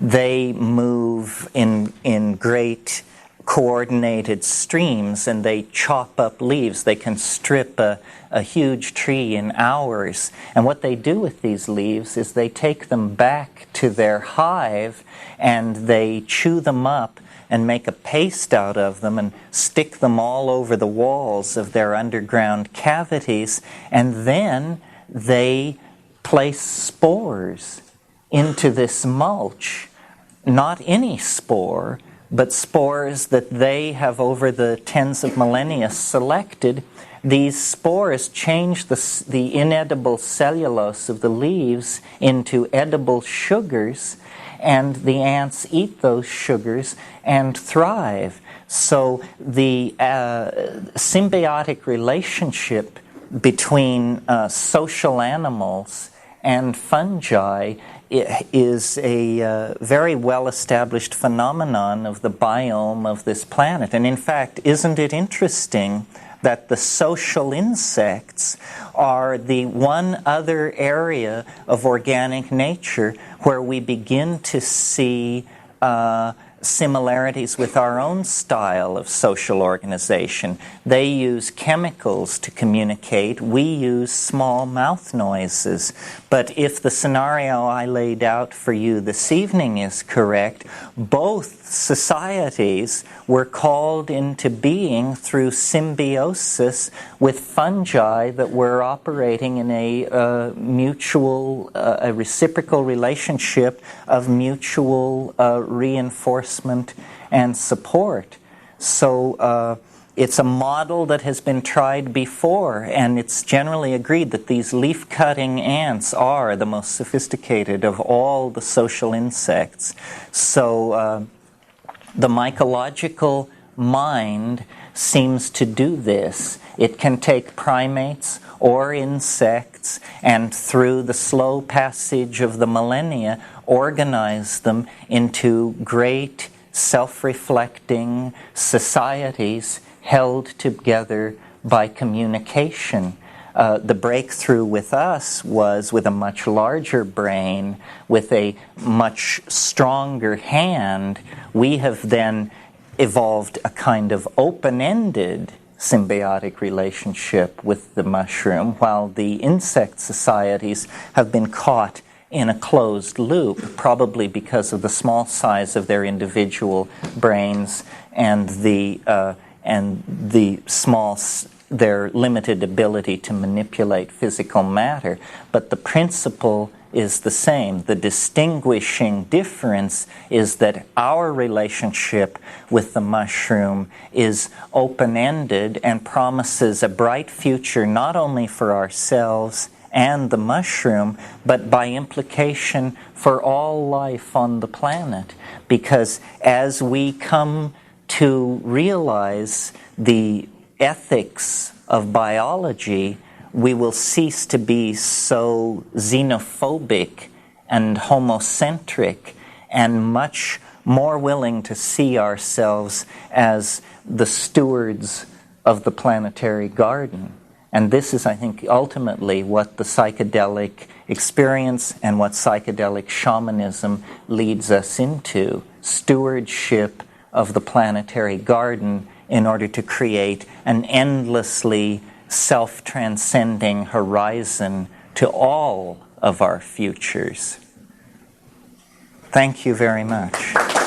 They move in great coordinated streams, and they chop up leaves. They can strip a huge tree in hours. And what they do with these leaves is they take them back to their hive and they chew them up and make a paste out of them and stick them all over the walls of their underground cavities, and then they place spores into this mulch not any spore, but spores that they have over the tens of millennia selected. These spores change the inedible cellulose of the leaves into edible sugars, and the ants eat those sugars and thrive. So the symbiotic relationship between social animals and fungi is a very well-established phenomenon of the biome of this planet. And in fact, isn't it interesting that the social insects are the one other area of organic nature where we begin to see similarities with our own style of social organization. They use chemicals to communicate. We use small mouth noises. But if the scenario I laid out for you this evening is correct, both societies were called into being through symbiosis with fungi that were operating in a mutual, a reciprocal relationship of mutual reinforcement and support. So it's a model that has been tried before, and it's generally agreed that these leaf-cutting ants are the most sophisticated of all the social insects. So the mycological mind seems to do this. It can take primates or insects and through the slow passage of the millennia organize them into great self-reflecting societies held together by communication. The breakthrough with us was with a much larger brain, with a much stronger hand. We have then evolved a kind of open-ended symbiotic relationship with the mushroom, while the insect societies have been caught in a closed loop, probably because of the small size of their individual brains and their limited ability to manipulate physical matter. But the principle is the same. The distinguishing difference is that our relationship with the mushroom is open-ended and promises a bright future not only for ourselves and the mushroom, but by implication for all life on the planet. Because as we come to realize the ethics of biology, we will cease to be so xenophobic and homocentric and much more willing to see ourselves as the stewards of the planetary garden. And this is, I think, ultimately what the psychedelic experience and what psychedelic shamanism leads us into: stewardship of the planetary garden in order to create an endlessly self-transcending horizon to all of our futures. Thank you very much.